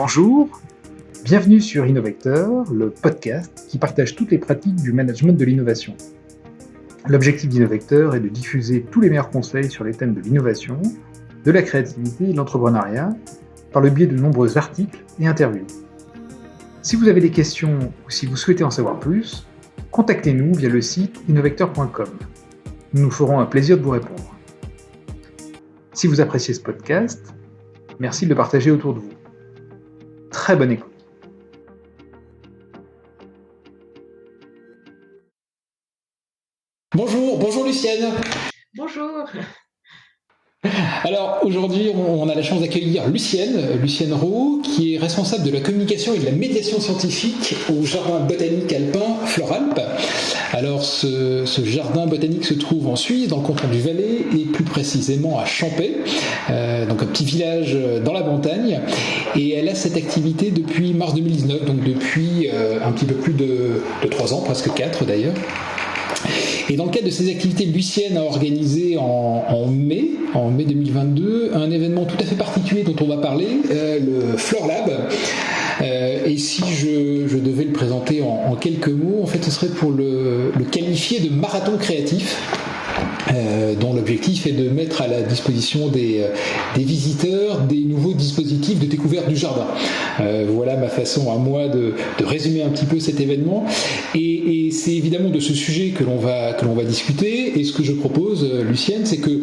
Bonjour, bienvenue sur Innovecteur, le podcast qui partage toutes les pratiques du management de l'innovation. L'objectif d'Innovecteur est de diffuser tous les meilleurs conseils sur les thèmes de l'innovation, de la créativité et de l'entrepreneuriat par le biais de nombreux articles et interviews. Si vous avez des questions ou si vous souhaitez en savoir plus, contactez-nous via le site innovecteur.com. Nous nous ferons un plaisir de vous répondre. Si vous appréciez ce podcast, merci de le partager autour de vous. Très bonne écoute. Bonjour Lucienne. Bonjour. Alors aujourd'hui, on a la chance d'accueillir Lucienne Roux, qui est responsable de la communication et de la médiation scientifique au Jardin botanique alpin Floralp. Alors ce jardin botanique se trouve en Suisse, dans le canton du Valais, et plus précisément à Champey, donc un petit village dans la montagne. Et elle a cette activité depuis mars 2019, donc depuis un petit peu plus de 3 ans, presque 4 d'ailleurs. Et dans le cadre de ces activités, Lucienne a organisé en mai 2022 un événement tout à fait particulier dont on va parler, le Flore Lab. Et si je devais le présenter en quelques mots, en fait, ce serait pour le qualifier de marathon créatif. Dont l'objectif est de mettre à la disposition des visiteurs des nouveaux dispositifs de découverte du jardin. Voilà ma façon à moi de résumer un petit peu cet événement. Et c'est évidemment de ce sujet que l'on va discuter. Et ce que je propose, Lucienne, c'est que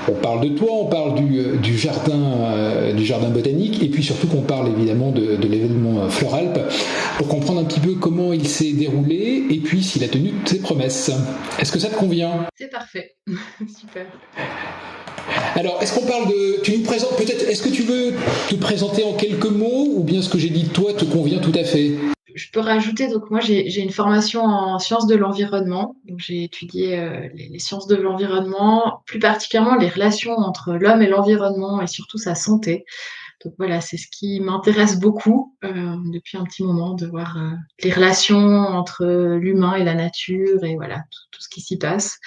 on parle de toi, on parle du jardin botanique, et puis surtout qu'on parle évidemment de l'événement Floralp, pour comprendre un petit peu comment il s'est déroulé et puis s'il a tenu toutes ses promesses. Est-ce que ça te convient ? C'est parfait. Super. Alors, est-ce qu'on parle de... Tu nous présentes peut-être... Est-ce que tu veux te présenter en quelques mots, ou bien ce que j'ai dit de toi te convient tout à fait ? Je peux rajouter, donc moi j'ai une formation en sciences de l'environnement, donc j'ai étudié les sciences de l'environnement, plus particulièrement les relations entre l'homme et l'environnement et surtout sa santé. Donc voilà, c'est ce qui m'intéresse beaucoup depuis un petit moment, de voir les relations entre l'humain et la nature et voilà, tout ce qui s'y passe.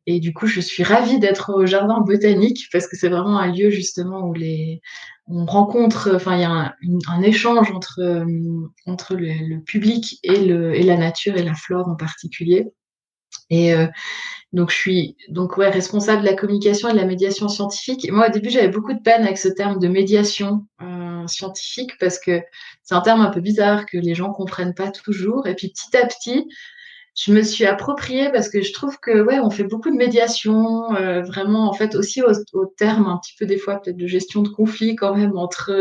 Et du coup, je suis ravie d'être au jardin botanique parce que c'est vraiment un lieu justement où on rencontre, enfin il y a un échange entre le public et la nature et la flore en particulier. Et donc je suis responsable de la communication et de la médiation scientifique. Et moi au début j'avais beaucoup de peine avec ce terme de médiation scientifique parce que c'est un terme un peu bizarre que les gens comprennent pas toujours. Et puis petit à petit, je me suis appropriée parce que je trouve que on fait beaucoup de médiation, vraiment en fait aussi au terme un petit peu des fois peut-être de gestion de conflits quand même entre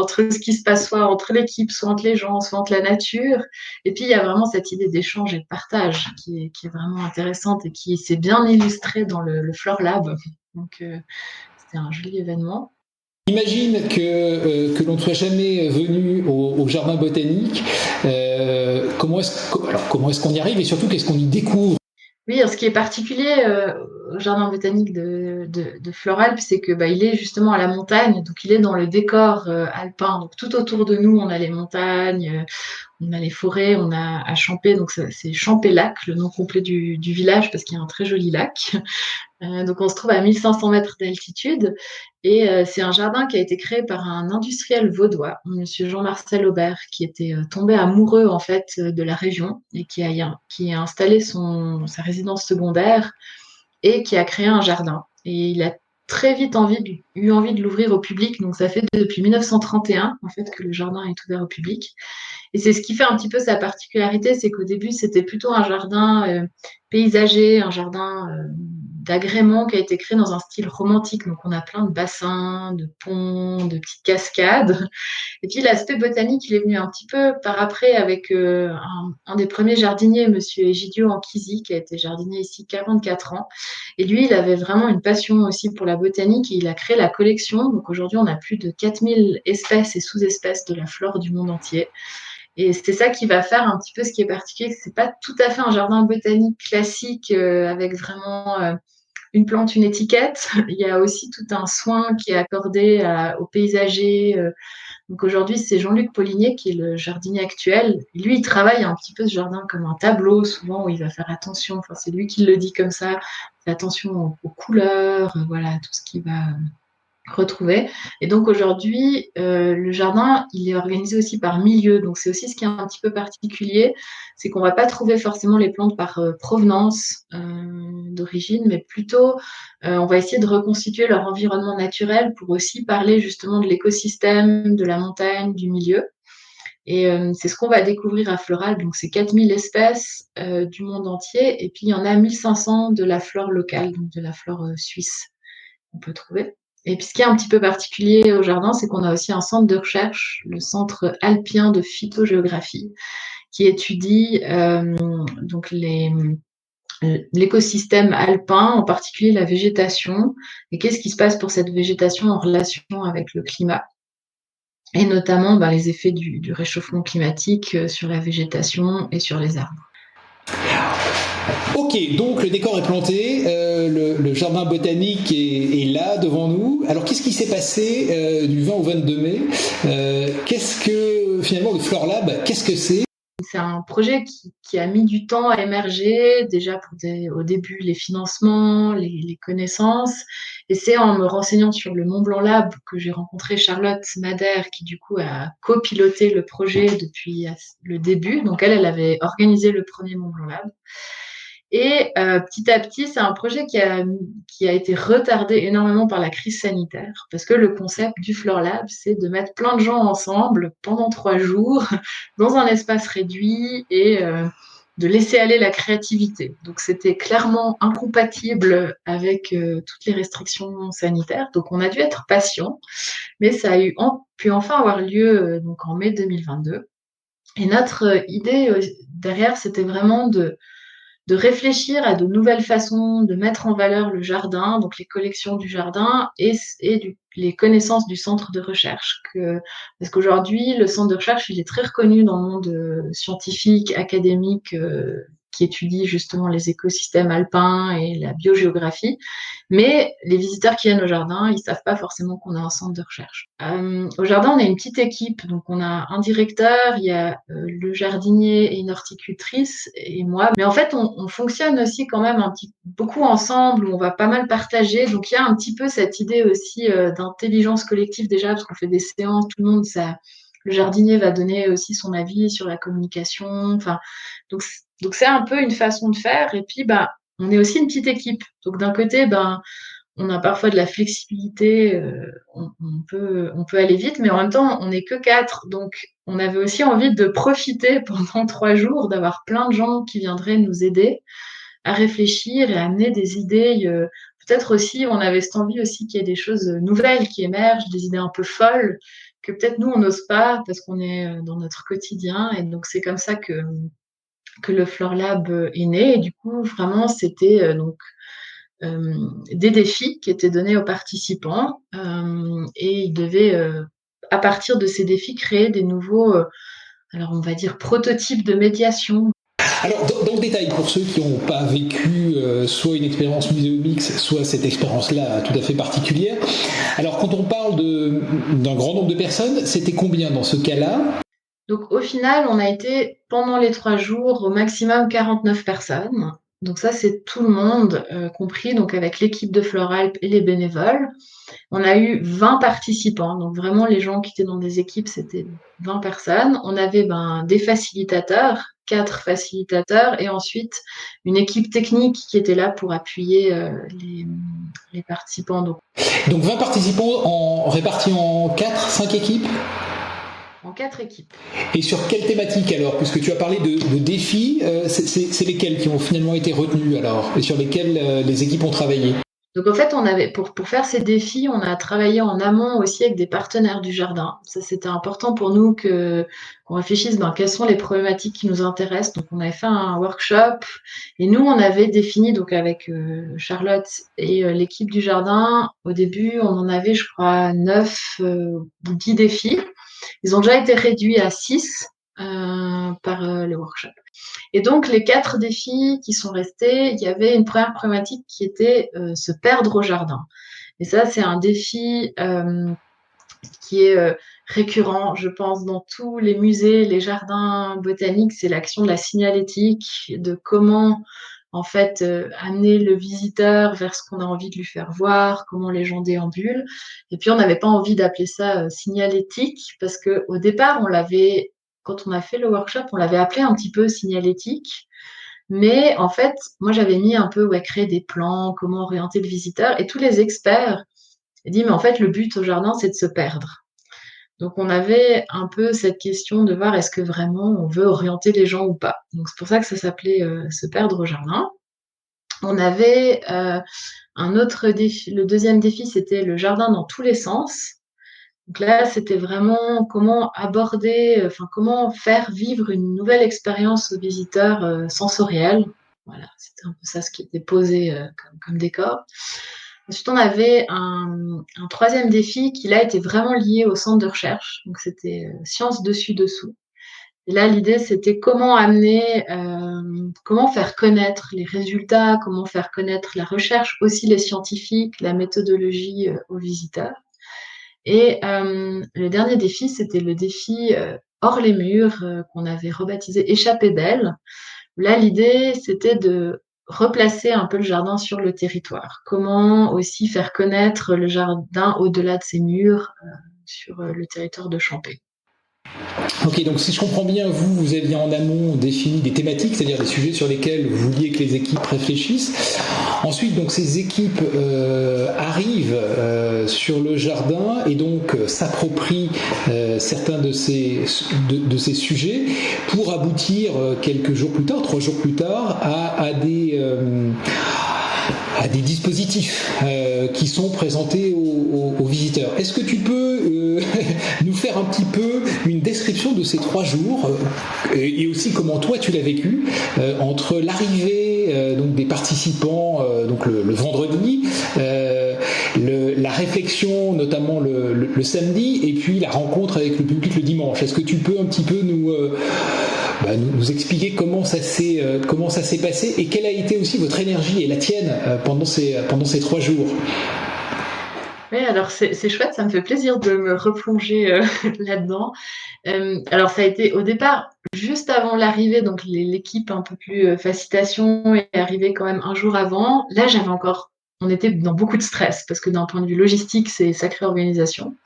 ce qui se passe soit entre l'équipe, soit entre les gens, soit entre la nature. Et puis il y a vraiment cette idée d'échange et de partage qui est vraiment intéressante et qui s'est bien illustrée dans le Flore Lab. Donc c'était un joli événement. Imagine que l'on ne soit jamais venu au jardin botanique. Comment est-ce qu'on y arrive, et surtout qu'est-ce qu'on y découvre ? Oui, alors ce qui est particulier au jardin botanique de Floralp, c'est que il est justement à la montagne, donc il est dans le décor alpin. Donc tout autour de nous, on a les montagnes, on a les forêts, on a à Champey, donc c'est Champey-Lac, le nom complet du village, parce qu'il y a un très joli lac. Donc on se trouve à 1500 mètres d'altitude et c'est un jardin qui a été créé par un industriel vaudois, monsieur Jean-Marcel Aubert, qui était tombé amoureux en fait de la région et qui a installé sa résidence secondaire et qui a créé un jardin. Et il a très vite eu envie de l'ouvrir au public, donc ça fait depuis 1931 en fait que le jardin est ouvert au public. Et c'est ce qui fait un petit peu sa particularité, c'est qu'au début, c'était plutôt un jardin paysager, un jardin d'agrément qui a été créé dans un style romantique. Donc, on a plein de bassins, de ponts, de petites cascades. Et puis, l'aspect botanique, il est venu un petit peu par après avec un des premiers jardiniers, monsieur Egidio Anchisi, qui a été jardinier ici 44 ans. Et lui, il avait vraiment une passion aussi pour la botanique et il a créé la collection. Donc, aujourd'hui, on a plus de 4000 espèces et sous-espèces de la flore du monde entier. Et c'est ça qui va faire un petit peu ce qui est particulier, c'est pas tout à fait un jardin botanique classique avec vraiment une plante, une étiquette. Il y a aussi tout un soin qui est accordé aux paysagers. Donc aujourd'hui, c'est Jean-Luc Paulinier qui est le jardinier actuel. Lui, il travaille un petit peu ce jardin comme un tableau, souvent où il va faire attention. Enfin, c'est lui qui le dit comme ça. Fait attention aux couleurs, voilà, tout ce qui va retrouvés. Et donc aujourd'hui, le jardin, il est organisé aussi par milieu. Donc c'est aussi ce qui est un petit peu particulier, c'est qu'on va pas trouver forcément les plantes par provenance d'origine, mais plutôt on va essayer de reconstituer leur environnement naturel pour aussi parler justement de l'écosystème, de la montagne, du milieu. Et c'est ce qu'on va découvrir à Floral. Donc c'est 4000 espèces du monde entier, et puis il y en a 1500 de la flore locale, donc de la flore suisse qu'on peut trouver. Et puis ce qui est un petit peu particulier au jardin, c'est qu'on a aussi un centre de recherche, le Centre alpien de phytogéographie, qui étudie donc l'écosystème alpin, en particulier la végétation, et qu'est-ce qui se passe pour cette végétation en relation avec le climat, et notamment les effets du réchauffement climatique sur la végétation et sur les arbres. Ok, donc le décor est planté, le jardin botanique est là devant nous. Alors qu'est-ce qui s'est passé du 20 au 22 mai Qu'est-ce que finalement le Flore Lab, qu'est-ce que c'est? C'est un projet qui a mis du temps à émerger, déjà au début les financements, les connaissances. Et c'est en me renseignant sur le Mont Blanc Lab que j'ai rencontré Charlotte Madère, qui du coup a copiloté le projet depuis le début. Donc elle avait organisé le premier Mont Blanc Lab. Et petit à petit, c'est un projet qui a été retardé énormément par la crise sanitaire, parce que le concept du Flore Lab, c'est de mettre plein de gens ensemble pendant 3 jours dans un espace réduit et de laisser aller la créativité. Donc c'était clairement incompatible avec toutes les restrictions sanitaires. Donc on a dû être patient, mais ça a pu enfin avoir lieu donc en mai 2022. Et notre idée derrière, c'était vraiment de réfléchir à de nouvelles façons de mettre en valeur le jardin, donc les collections du jardin et les connaissances du centre de recherche. Parce qu'aujourd'hui, le centre de recherche, il est très reconnu dans le monde scientifique, académique, qui étudie justement les écosystèmes alpins et la biogéographie. Mais les visiteurs qui viennent au jardin, ils savent pas forcément qu'on a un centre de recherche. Au jardin, on a une petite équipe, donc on a un directeur, il y a le jardinier et une horticultrice et moi. Mais en fait, on fonctionne aussi quand même beaucoup ensemble, où on va pas mal partager. Donc il y a un petit peu cette idée aussi d'intelligence collective déjà, parce qu'on fait des séances, tout le monde, le jardinier va donner aussi son avis sur la communication. Enfin, donc c'est un peu une façon de faire. Et puis on est aussi une petite équipe. Donc d'un côté, on a parfois de la flexibilité, on peut aller vite, mais en même temps, on n'est que 4. Donc on avait aussi envie de profiter pendant 3 jours, d'avoir plein de gens qui viendraient nous aider à réfléchir et à amener des idées. Peut-être aussi, on avait cette envie aussi qu'il y ait des choses nouvelles qui émergent, des idées un peu folles, que peut-être nous, on n'ose pas parce qu'on est dans notre quotidien. Et donc c'est comme ça que le Flore Lab est né. Et du coup, vraiment, c'était des défis qui étaient donnés aux participants et ils devaient, à partir de ces défis, créer des nouveaux, alors on va dire, prototypes de médiation. Alors dans le détail, pour ceux qui n'ont pas vécu soit une expérience muséomix, soit cette expérience-là tout à fait particulière, alors quand on parle d'un grand nombre de personnes, c'était combien dans ce cas-là? Donc au final, on a été pendant les 3 jours au maximum 49 personnes. Donc ça, c'est tout le monde compris, donc avec l'équipe de Floralp et les bénévoles. On a eu 20 participants, donc vraiment les gens qui étaient dans des équipes, c'était 20 personnes. On avait des facilitateurs, 4 facilitateurs, et ensuite une équipe technique qui était là pour appuyer les participants. Donc 20 participants répartis en 4, 5 équipes? En 4 équipes. Et sur quelle thématique alors? Puisque tu as parlé de défis, c'est lesquels qui ont finalement été retenus alors? Et sur lesquels les équipes ont travaillé? Donc en fait, pour faire ces défis, on a travaillé en amont aussi avec des partenaires du jardin. Ça, c'était important pour nous qu'on réfléchisse quelles sont les problématiques qui nous intéressent. Donc on avait fait un workshop et nous, on avait défini donc avec Charlotte et l'équipe du jardin. Au début, on en avait, je crois, 9 ou 10 défis. Ils ont déjà été réduits à 6 par le workshop. Et donc, les 4 défis qui sont restés, il y avait une première problématique qui était se perdre au jardin. Et ça, c'est un défi qui est récurrent, je pense, dans tous les musées, les jardins botaniques. C'est l'action de la signalétique, de comment en fait, amener le visiteur vers ce qu'on a envie de lui faire voir, comment les gens déambulent. Et puis, on n'avait pas envie d'appeler ça signalétique, parce qu'au départ, quand on a fait le workshop, on l'avait appelé un petit peu signalétique. Mais en fait, moi, j'avais mis un peu, créer des plans, comment orienter le visiteur. Et tous les experts ont dit, mais en fait, le but au jardin, c'est de se perdre. Donc, on avait un peu cette question de voir est-ce que vraiment on veut orienter les gens ou pas. Donc, c'est pour ça que ça s'appelait se perdre au jardin. On avait un autre défi. Le deuxième défi, c'était le jardin dans tous les sens. Donc là, c'était vraiment comment aborder, comment faire vivre une nouvelle expérience aux visiteurs sensoriels. Voilà, c'était un peu ça ce qui était posé comme décor. Ensuite, on avait un troisième défi qui là était vraiment lié au centre de recherche. Donc c'était science dessus-dessous. Et là, l'idée, c'était comment amener, comment faire connaître les résultats, comment faire connaître la recherche, aussi les scientifiques, la méthodologie aux visiteurs. Et le dernier défi, c'était le défi hors les murs, qu'on avait rebaptisé Échappée belle. Là, l'idée, c'était de replacer un peu le jardin sur le territoire. Comment aussi faire connaître le jardin au-delà de ses murs, sur le territoire de Champé. Ok, donc si je comprends bien, vous aviez en amont défini des thématiques, c'est-à-dire des sujets sur lesquels vous vouliez que les équipes réfléchissent. Ensuite, donc ces équipes arrivent sur le jardin et donc s'approprient certains de ces sujets pour aboutir quelques jours plus tard, 3 jours plus tard, à des dispositifs qui sont présentés aux visiteurs. Est-ce que tu peux nous faire un petit peu une description de ces 3 jours et aussi comment toi tu l'as vécu entre l'arrivée donc des participants donc le vendredi, la réflexion notamment le samedi et puis la rencontre avec le public le dimanche. Est-ce que tu peux un petit peu nous expliquer comment ça s'est passé et quelle a été aussi votre énergie et la tienne pendant ces 3 jours? Oui, alors c'est chouette, ça me fait plaisir de me replonger là-dedans. Alors ça a été au départ, juste avant l'arrivée, donc l'équipe un peu plus facilitation est arrivée quand même un jour avant. Là, on était dans beaucoup de stress parce que d'un point de vue logistique, c'est sacrée organisation.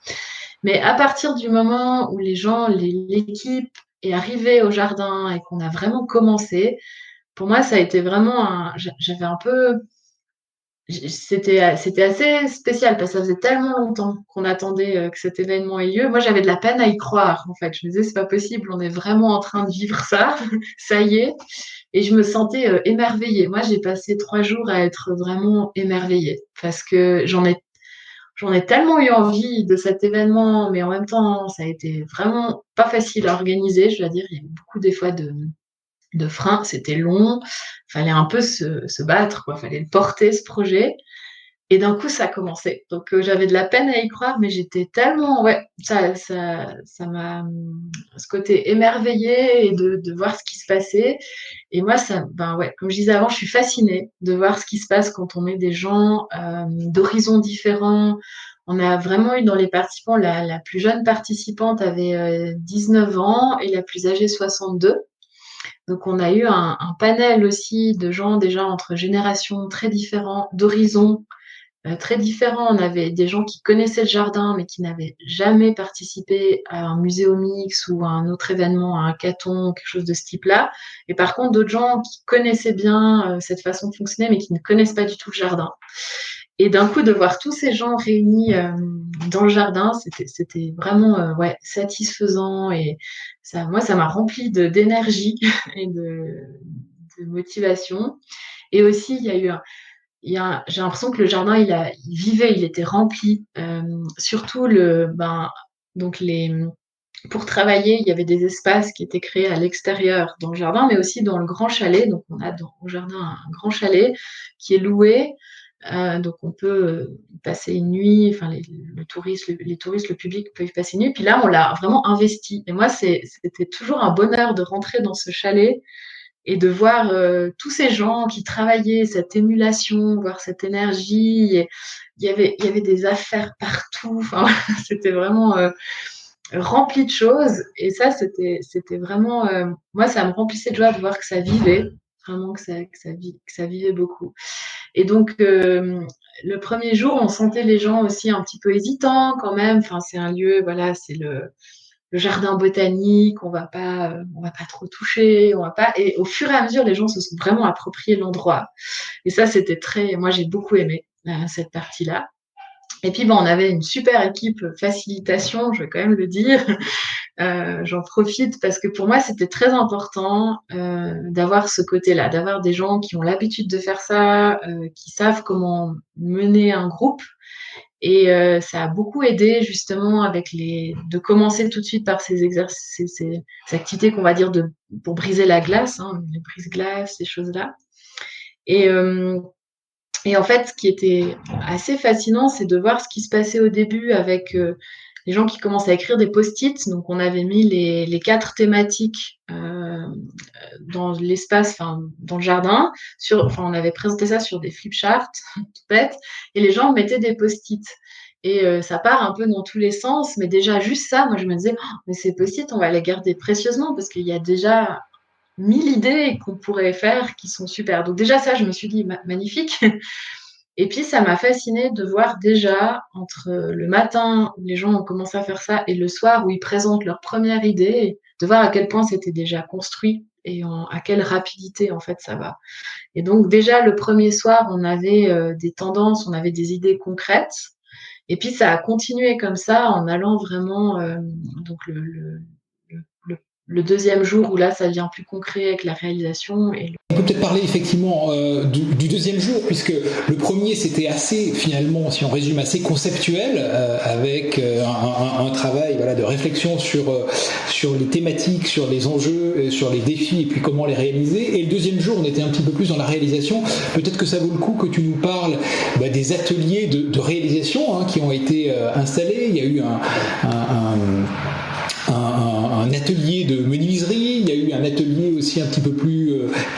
Mais à partir du moment où l'équipe est arrivée au jardin et qu'on a vraiment commencé, pour moi, ça a été vraiment j'avais un peu, c'était assez spécial parce que ça faisait tellement longtemps qu'on attendait que cet événement ait lieu. Moi, j'avais de la peine à y croire, en fait. Je me disais, c'est pas possible, on est vraiment en train de vivre ça, ça y est. Et je me sentais émerveillée. Moi, j'ai passé 3 jours à être vraiment émerveillée parce que j'en ai tellement eu envie de cet événement, mais en même temps, ça a été vraiment pas facile à organiser, je dois dire. Il y a eu beaucoup des fois de freins, c'était long, fallait un peu se battre, quoi. Fallait le porter, ce projet. Et d'un coup, ça a commencé. Donc, j'avais de la peine à y croire, mais j'étais tellement, ça m'a, ce côté émerveillé et de voir ce qui se passait. Et moi, comme je disais avant, je suis fascinée de voir ce qui se passe quand on met des gens d'horizons différents. On a vraiment eu dans les participants, la plus jeune participante avait 19 ans et la plus âgée 62. Donc, on a eu un panel aussi de gens déjà entre générations très différentes, d'horizons très différents. On avait des gens qui connaissaient le jardin, mais qui n'avaient jamais participé à un muséomix ou à un autre événement, à un hackathon, quelque chose de ce type-là. Et par contre, d'autres gens qui connaissaient bien cette façon de fonctionner, mais qui ne connaissent pas du tout le jardin. Et d'un coup, de voir tous ces gens réunis dans le jardin, c'était vraiment satisfaisant. Et moi, ça m'a rempli d'énergie et de motivation. Et aussi, j'ai l'impression que le jardin, il vivait, il était rempli. Surtout pour travailler, il y avait des espaces qui étaient créés à l'extérieur dans le jardin, mais aussi dans le grand chalet. Donc, on a au jardin un grand chalet qui est loué. Donc, on peut y passer une nuit. Enfin, les touristes, le public peuvent y passer une nuit. Puis là, on l'a vraiment investi. Et moi, c'était toujours un bonheur de rentrer dans ce chalet et de voir tous ces gens qui travaillaient, cette émulation, voir cette énergie. Et il y avait des affaires partout. Enfin, c'était vraiment rempli de choses. Et ça, c'était vraiment... moi, ça me remplissait de joie de voir que ça vivait. vraiment que ça vivait beaucoup. Et donc, le premier jour, on sentait les gens aussi un petit peu hésitants quand même. Enfin, c'est un lieu, voilà, c'est le jardin botanique, on va pas trop toucher, on va pas. Et au fur et à mesure, les gens se sont vraiment appropriés l'endroit. Et ça, c'était moi, j'ai beaucoup aimé cette partie-là. Et puis, bon, on avait une super équipe facilitation, je vais quand même le dire. J'en profite parce que pour moi, c'était très important d'avoir ce côté-là, d'avoir des gens qui ont l'habitude de faire ça, qui savent comment mener un groupe. Et ça a beaucoup aidé justement de commencer tout de suite par ces exercices, ces activités qu'on va dire pour briser la glace, hein, les brise-glace, ces choses-là. Et, euh, et en fait, ce qui était assez fascinant, c'est de voir ce qui se passait au début avec les gens qui commencent à écrire des post-it. Donc, on avait mis les 4 thématiques dans l'espace, enfin, dans le jardin. On avait présenté ça sur des flipcharts, tout bête, et les gens mettaient des post-it. Et ça part un peu dans tous les sens, mais déjà, juste ça, moi, je me disais, oh, mais ces post-it, on va les garder précieusement parce qu'il y a déjà 1000 idées qu'on pourrait faire qui sont super. Donc déjà ça, je me suis dit magnifique. Et puis ça m'a fascinée de voir déjà entre le matin où les gens ont commencé à faire ça et le soir où ils présentent leur première idée, de voir à quel point c'était déjà construit et à quelle rapidité en fait ça va. Et donc déjà le premier soir, on avait des tendances, on avait des idées concrètes. Et puis ça a continué comme ça en allant vraiment donc le, le deuxième jour où là ça devient plus concret avec la réalisation On peut peut-être parler effectivement du deuxième jour, puisque le premier c'était assez, finalement, si on résume, assez conceptuel, avec un travail de réflexion sur les thématiques, sur les enjeux, sur les défis et puis comment les réaliser. Et le deuxième jour, on était un petit peu plus dans la réalisation. Peut-être que ça vaut le coup que tu nous parles des ateliers de réalisation qui ont été installés. Il y a eu un atelier de menuiserie, il y a eu un atelier aussi un petit peu plus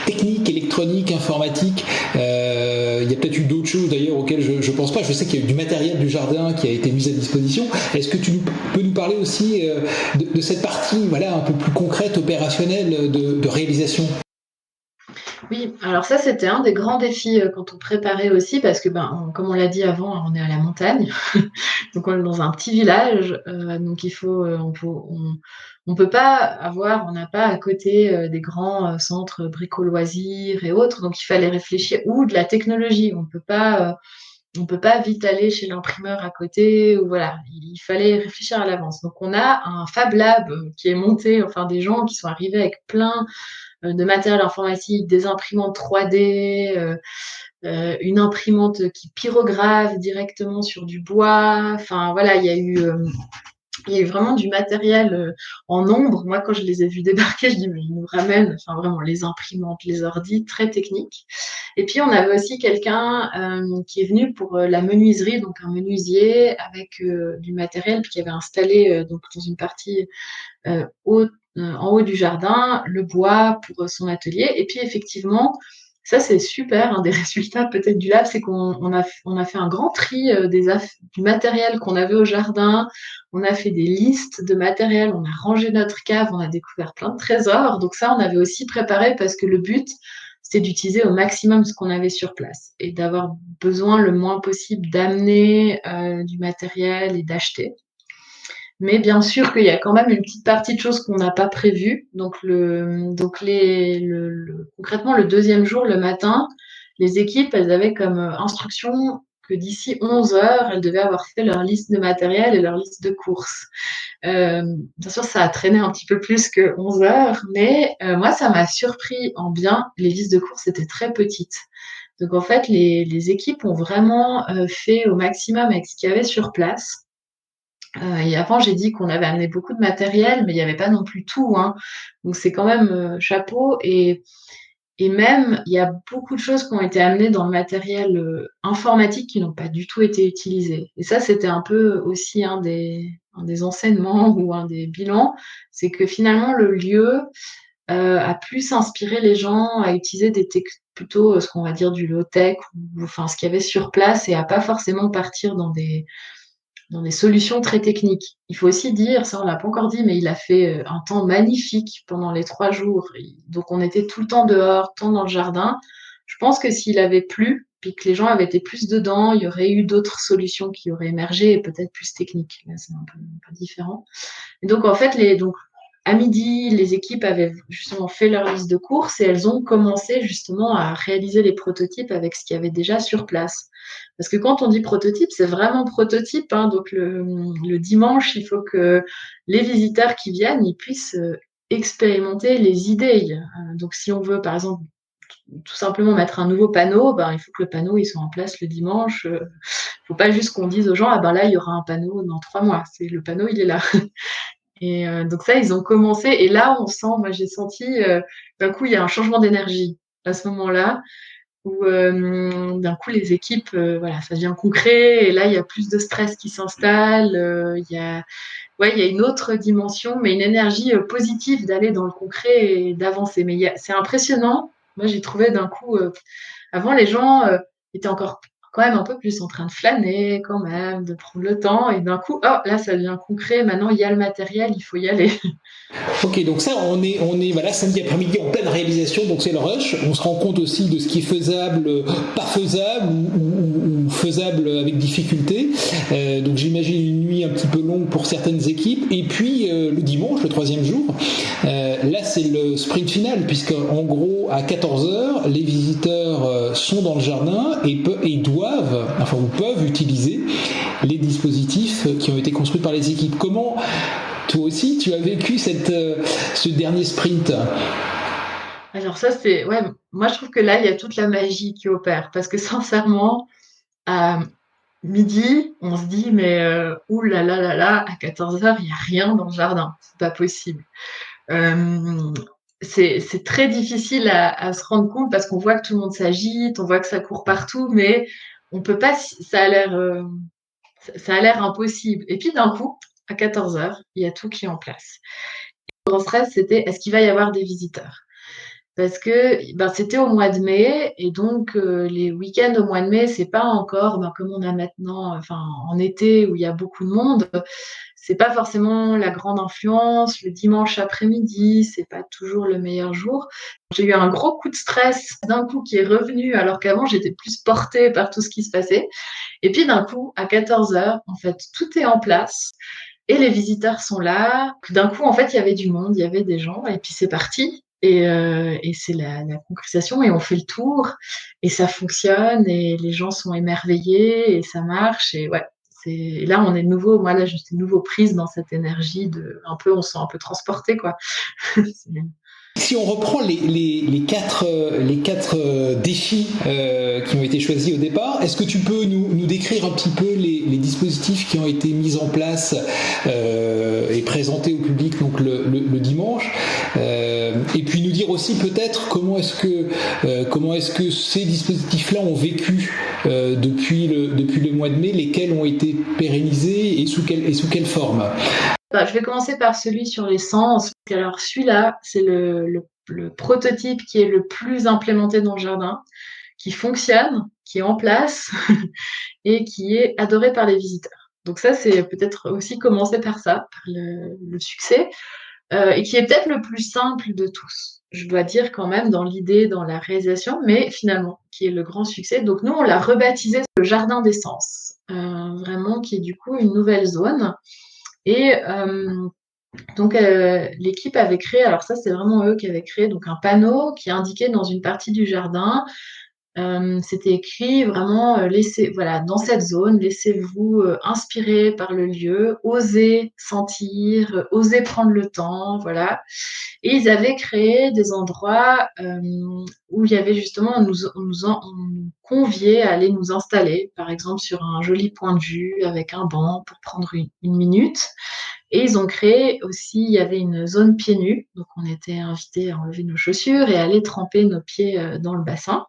technique, électronique, informatique. Il y a peut-être eu d'autres choses d'ailleurs auxquelles je ne pense pas. Je sais qu'il y a eu du matériel du jardin qui a été mis à disposition. Est-ce que tu peux nous parler aussi de cette partie un peu plus concrète, opérationnelle de réalisation ? Oui, alors ça c'était un des grands défis quand on préparait aussi parce que comme on l'a dit avant, on est à la montagne, donc on est dans un petit village, donc il faut, on peut pas on n'a pas à côté des grands centres brico-loisirs et autres, donc il fallait réfléchir ou de la technologie, on peut pas vite aller chez l'imprimeur à côté ou voilà, il fallait réfléchir à l'avance. Donc on a un Fab Lab qui est monté, enfin des gens qui sont arrivés avec plein de matériel informatique, des imprimantes 3D, une imprimante qui pyrographe directement sur du bois. Enfin voilà, il y a eu vraiment du matériel en nombre. Moi, quand je les ai vus débarquer, je dis mais ils nous ramènent, enfin vraiment les imprimantes, les ordis, très techniques. Et puis on avait aussi quelqu'un qui est venu pour la menuiserie, donc un menuisier avec du matériel, puis qui avait installé donc dans une partie en haut du jardin, le bois pour son atelier. Et puis effectivement, ça c'est super, un des résultats peut-être du lab, c'est qu'on a fait un grand tri du matériel qu'on avait au jardin, on a fait des listes de matériel, on a rangé notre cave, on a découvert plein de trésors. Donc ça, on avait aussi préparé parce que le but, c'était d'utiliser au maximum ce qu'on avait sur place et d'avoir besoin le moins possible d'amener du matériel et d'acheter. Mais bien sûr qu'il y a quand même une petite partie de choses qu'on n'a pas prévues. Donc, concrètement, le deuxième jour, le matin, les équipes, elles avaient comme instruction que d'ici 11 heures, elles devaient avoir fait leur liste de matériel et leur liste de courses. Bien sûr, ça a traîné un petit peu plus que 11 heures, mais moi, ça m'a surpris en bien. Les listes de courses étaient très petites. Donc, en fait, les équipes ont vraiment fait au maximum avec ce qu'il y avait sur place. Et avant, j'ai dit qu'on avait amené beaucoup de matériel, mais il n'y avait pas non plus tout, hein. Donc c'est quand même chapeau. Et même, il y a beaucoup de choses qui ont été amenées dans le matériel informatique qui n'ont pas du tout été utilisées. Et ça, c'était un peu aussi un des enseignements ou un des bilans, c'est que finalement, le lieu a plus inspiré les gens à utiliser plutôt ce qu'on va dire du low-tech, ou enfin ce qu'il y avait sur place, et à pas forcément partir dans dans des solutions très techniques. Il faut aussi dire, ça on l'a pas encore dit, mais il a fait un temps magnifique pendant les 3 jours. Donc on était tout le temps dehors, tout le temps dans le jardin. Je pense que s'il avait plu, puis que les gens avaient été plus dedans, il y aurait eu d'autres solutions qui auraient émergé et peut-être plus techniques. Là, c'est un peu différent. Et donc en fait, à midi, les équipes avaient justement fait leur liste de courses et elles ont commencé justement à réaliser les prototypes avec ce qu'il y avait déjà sur place. Parce que quand on dit prototype, c'est vraiment prototype, hein. Donc le dimanche, il faut que les visiteurs qui viennent, ils puissent expérimenter les idées. Donc si on veut, par exemple, tout simplement mettre un nouveau panneau, ben, il faut que le panneau il soit en place le dimanche. Il ne faut pas juste qu'on dise aux gens, ah ben là, il y aura un panneau dans 3 mois. Le panneau, il est là. Et donc ça, ils ont commencé. Et là, moi, j'ai senti, d'un coup, il y a un changement d'énergie à ce moment-là, où d'un coup, les équipes, voilà, ça devient concret. Et là, il y a plus de stress qui s'installe. Il y a une autre dimension, mais une énergie positive d'aller dans le concret et d'avancer. Mais c'est impressionnant. Moi, j'ai trouvé d'un coup, avant, les gens étaient encore quand même un peu plus en train de flâner, quand même, de prendre le temps. Et d'un coup, oh, là, ça devient concret. Maintenant, il y a le matériel, il faut y aller. Ok, donc ça, on est voilà, samedi après-midi en pleine réalisation, donc c'est le rush. On se rend compte aussi de ce qui est faisable, pas faisable ou faisable avec difficulté. Donc j'imagine une nuit un petit peu longue pour certaines équipes. Et puis le dimanche, le 3e jour, là c'est le sprint final, puisque en gros à 14h, les visiteurs sont dans le jardin et doivent, enfin ou peuvent utiliser les dispositifs qui ont été construits par les équipes. Comment toi aussi, tu as vécu ce dernier sprint? Alors ça, ouais, moi je trouve que là, il y a toute la magie qui opère. Parce que sincèrement, à midi, on se dit, mais ouh là là là là, à 14h, il n'y a rien dans le jardin. C'est pas possible. Euh, c'est très difficile à se rendre compte parce qu'on voit que tout le monde s'agite, on voit que ça court partout, mais on peut pas, ça a l'air impossible. Et puis d'un coup, à 14h, il y a tout qui est en place. Le grand stress, c'était est-ce qu'il va y avoir des visiteurs? Parce que c'était au mois de mai, et donc les week-ends au mois de mai, c'est pas encore comme on a maintenant, enfin en été où il y a beaucoup de monde, c'est pas forcément la grande influence. Le dimanche après-midi, c'est pas toujours le meilleur jour. J'ai eu un gros coup de stress d'un coup qui est revenu, alors qu'avant j'étais plus portée par tout ce qui se passait. Et puis d'un coup, à 14h, en fait, tout est en place. Et les visiteurs sont là. D'un coup, en fait, il y avait du monde, il y avait des gens, et puis c'est parti. Et c'est la concrétisation, et on fait le tour, et ça fonctionne, et les gens sont émerveillés, et ça marche, et ouais. Et là, on est de nouveau, moi là, je suis de nouveau prise dans cette énergie on se sent un peu transporté, quoi. Si on reprend les quatre défis qui ont été choisis au départ, est-ce que tu peux nous décrire un petit peu les dispositifs qui ont été mis en place et présentés au public donc le dimanche, et puis nous dire aussi peut-être comment est-ce que ces dispositifs-là ont vécu depuis le mois de mai, lesquels ont été pérennisés et sous quelle forme? Je vais commencer par celui sur les sens. Alors celui-là, c'est le prototype qui est le plus implémenté dans le jardin, qui fonctionne, qui est en place et qui est adoré par les visiteurs. Donc ça, c'est peut-être aussi commencer par ça, par le succès, et qui est peut-être le plus simple de tous. Je dois dire quand même dans l'idée, dans la réalisation, mais finalement, qui est le grand succès. Donc nous, on l'a rebaptisé le Jardin des Sens, vraiment, qui est du coup une nouvelle zone. Et donc l'équipe avait créé, alors ça c'est vraiment eux qui avaient créé donc un panneau qui indiquait dans une partie du jardin, c'était écrit vraiment voilà, dans cette zone, laissez-vous inspirer par le lieu, osez sentir, osez prendre le temps, voilà. Et ils avaient créé des endroits où il y avait justement, on nous conviait à aller nous installer, par exemple sur un joli point de vue avec un banc pour prendre une minute. Et ils ont créé aussi, il y avait une zone pieds nus, donc on était invités à enlever nos chaussures et à aller tremper nos pieds dans le bassin.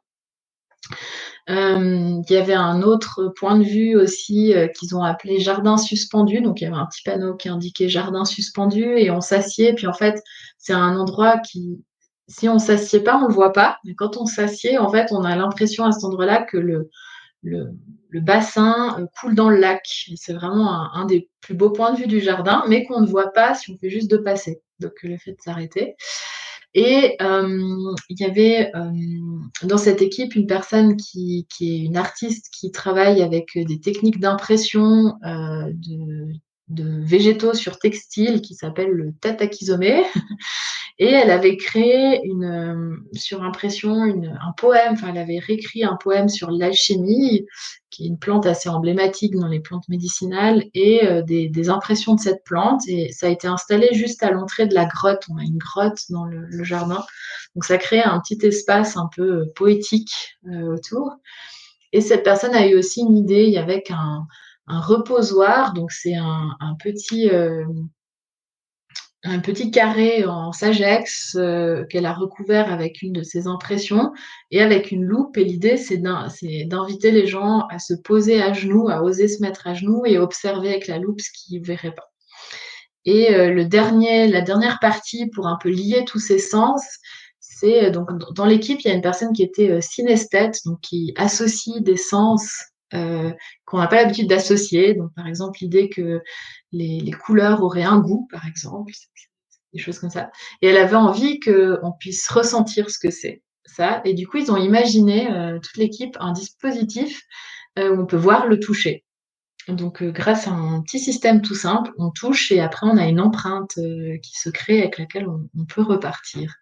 Il y avait un autre point de vue aussi qu'ils ont appelé jardin suspendu. Donc il y avait un petit panneau qui indiquait jardin suspendu, et on s'assied. Puis en fait, c'est un endroit qui, si on s'assied pas, on le voit pas. Mais quand on s'assied, en fait, on a l'impression à cet endroit-là que le, le bassin coule dans le lac. Et c'est vraiment un des plus beaux points de vue du jardin, mais qu'on ne voit pas si on fait juste de passer. Donc le fait de s'arrêter. Et il y avait dans cette équipe une personne qui est une artiste qui travaille avec des techniques d'impression de végétaux sur textile qui s'appelle le tatakizome. Et elle avait créé sur impression un poème, enfin elle avait réécrit un poème sur l'alchimie, qui est une plante assez emblématique dans les plantes médicinales, et des impressions de cette plante. Et ça a été installé juste à l'entrée de la grotte. On a une grotte dans le jardin. Donc ça crée un petit espace un peu poétique autour. Et cette personne a eu aussi une idée avec un reposoir. Donc c'est un petit carré en sagex qu'elle a recouvert avec une de ses impressions et avec une loupe. Et l'idée, c'est d'inviter les gens à se poser à genoux, à oser se mettre à genoux et observer avec la loupe ce qu'ils ne verraient pas. Et la dernière partie, pour un peu lier tous ces sens, c'est donc dans l'équipe, il y a une personne qui était synesthète, donc qui associe des sens qu'on n'a pas l'habitude d'associer. Donc, par exemple, l'idée que les couleurs auraient un goût, par exemple, des choses comme ça. Et elle avait envie qu'on puisse ressentir ce que c'est, ça. Et du coup, ils ont imaginé, toute l'équipe, un dispositif où on peut voir le toucher. Donc, grâce à un petit système tout simple, on touche et après on a une empreinte qui se crée avec laquelle on peut repartir.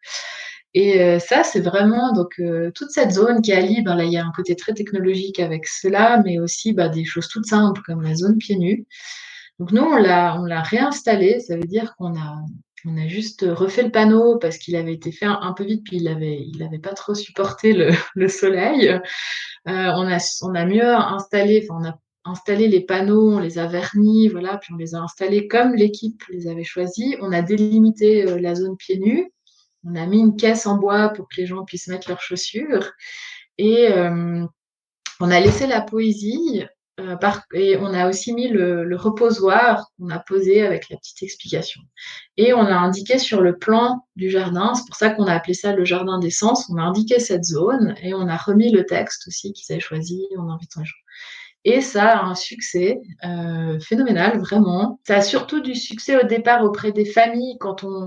Et ça, c'est vraiment donc toute cette zone qui est à Libre. Là, il y a un côté très technologique avec cela, mais aussi des choses toutes simples comme la zone pieds nus. Donc nous, on l'a réinstallé. Ça veut dire on a juste refait le panneau parce qu'il avait été fait un peu vite, puis il avait pas trop supporté le soleil. On a mieux installé, enfin, on a installé les panneaux, on les a vernis, voilà, puis on les a installés comme l'équipe les avait choisis. On a délimité la zone pieds nus. On a mis une caisse en bois pour que les gens puissent mettre leurs chaussures. Et on a laissé la poésie. Et on a aussi mis le reposoir qu'on a posé avec la petite explication. Et on a indiqué sur le plan du jardin, c'est pour ça qu'on a appelé ça le jardin des sens, on a indiqué cette zone et on a remis le texte aussi qu'ils avaient choisi en invitant les gens. Et ça a un succès phénoménal, vraiment. Ça a surtout du succès au départ auprès des familles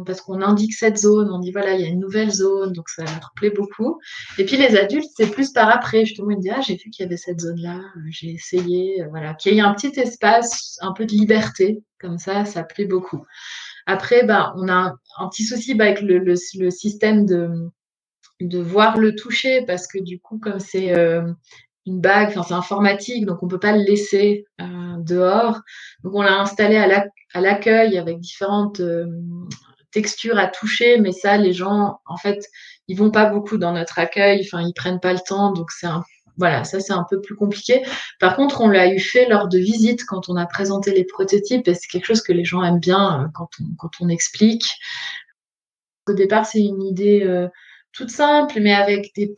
parce qu'on indique cette zone, on dit voilà, il y a une nouvelle zone, donc ça leur plaît beaucoup. Et puis les adultes, c'est plus par après, justement, ils me disent ah, j'ai vu qu'il y avait cette zone-là, j'ai essayé, voilà. Qu'il y ait un petit espace, un peu de liberté, comme ça plaît beaucoup. Après, on a un petit souci avec le système de voir le toucher, parce que du coup, comme c'est une bague, enfin c'est informatique, donc on ne peut pas le laisser dehors. Donc on l'a installé à l'accueil avec différentes textures à toucher, mais ça, les gens, en fait, ils vont pas beaucoup dans notre accueil, enfin ils prennent pas le temps, donc voilà, ça c'est un peu plus compliqué. Par contre, on l'a eu fait lors de visites quand on a présenté les prototypes, et c'est quelque chose que les gens aiment bien quand on explique. Au départ, c'est une idée toute simple, mais avec des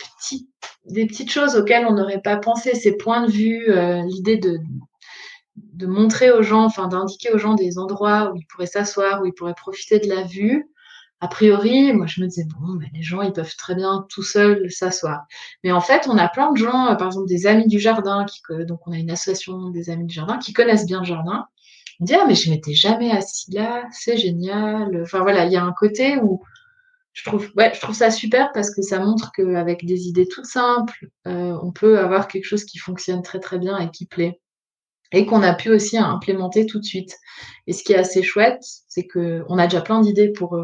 petites choses auxquelles on n'aurait pas pensé, ces points de vue, l'idée de montrer aux gens, enfin d'indiquer aux gens des endroits où ils pourraient s'asseoir, où ils pourraient profiter de la vue. A priori, moi je me disais, bon, les gens, ils peuvent très bien tout seuls s'asseoir. Mais en fait, on a plein de gens, par exemple des amis du jardin, donc on a une association des amis du jardin qui connaissent bien le jardin. On dit, ah, mais je m'étais jamais assis là, c'est génial. Enfin voilà, il y a un côté où je trouve ça super parce que ça montre qu'avec des idées toutes simples, on peut avoir quelque chose qui fonctionne très très bien et qui plaît. Et qu'on a pu aussi implémenter tout de suite. Et ce qui est assez chouette, c'est qu'on a déjà plein d'idées pour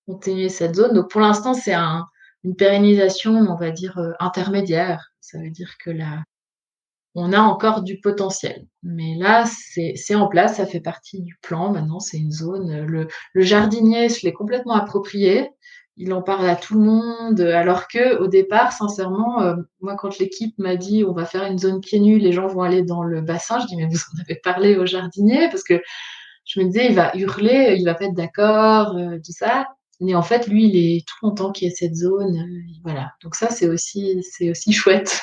continuer cette zone. Donc pour l'instant, c'est une pérennisation, on va dire, intermédiaire. Ça veut dire que là, on a encore du potentiel. Mais là, c'est en place, ça fait partie du plan. Maintenant, c'est une zone. Le jardinier se l'est complètement approprié. Il en parle à tout le monde. Alors que au départ, sincèrement, moi, quand l'équipe m'a dit on va faire une zone pieds nus, les gens vont aller dans le bassin, je dis mais vous en avez parlé au jardinier? Parce que je me disais, il va hurler, il va pas être d'accord, tout ça. Mais en fait, lui, il est tout content qu'il y ait cette zone. Voilà. Donc ça, c'est aussi chouette.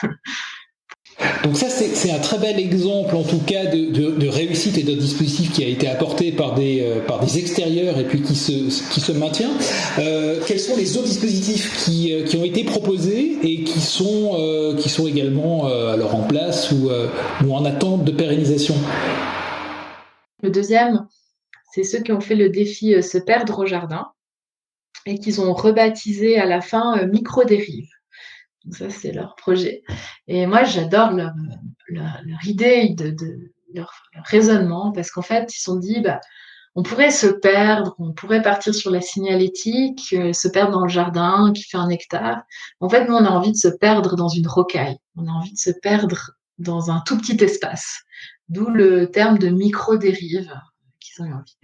Donc ça, c'est un très bel exemple, en tout cas, de réussite et d'un dispositif qui a été apporté par des extérieurs et puis qui se maintient. Quels sont les autres dispositifs qui ont été proposés et qui sont également alors en place ou en attente de pérennisation? Le deuxième, c'est ceux qui ont fait le défi Se perdre au jardin et qu'ils ont rebaptisé à la fin Micro-dérive. Donc ça, c'est leur projet. Et moi, j'adore leur idée, leur raisonnement, parce qu'en fait, ils se sont dit, on pourrait se perdre, on pourrait partir sur la signalétique, se perdre dans le jardin qui fait 1 hectare. En fait, nous, on a envie de se perdre dans une rocaille. On a envie de se perdre dans un tout petit espace. D'où le terme de micro-dérive qu'ils ont eu envie.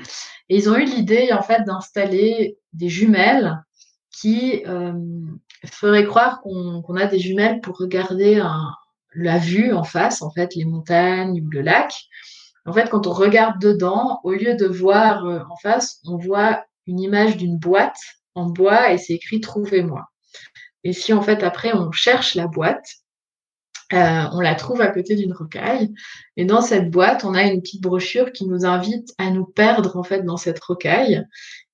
Et ils ont eu l'idée, en fait, d'installer des jumelles qui feraient croire qu'on a des jumelles pour regarder la vue en face, en fait, les montagnes ou le lac. En fait, quand on regarde dedans, au lieu de voir en face, on voit une image d'une boîte en bois et c'est écrit Trouvez-moi. Et si en fait après on cherche la boîte, on la trouve à côté d'une rocaille. Et dans cette boîte, on a une petite brochure qui nous invite à nous perdre en fait dans cette rocaille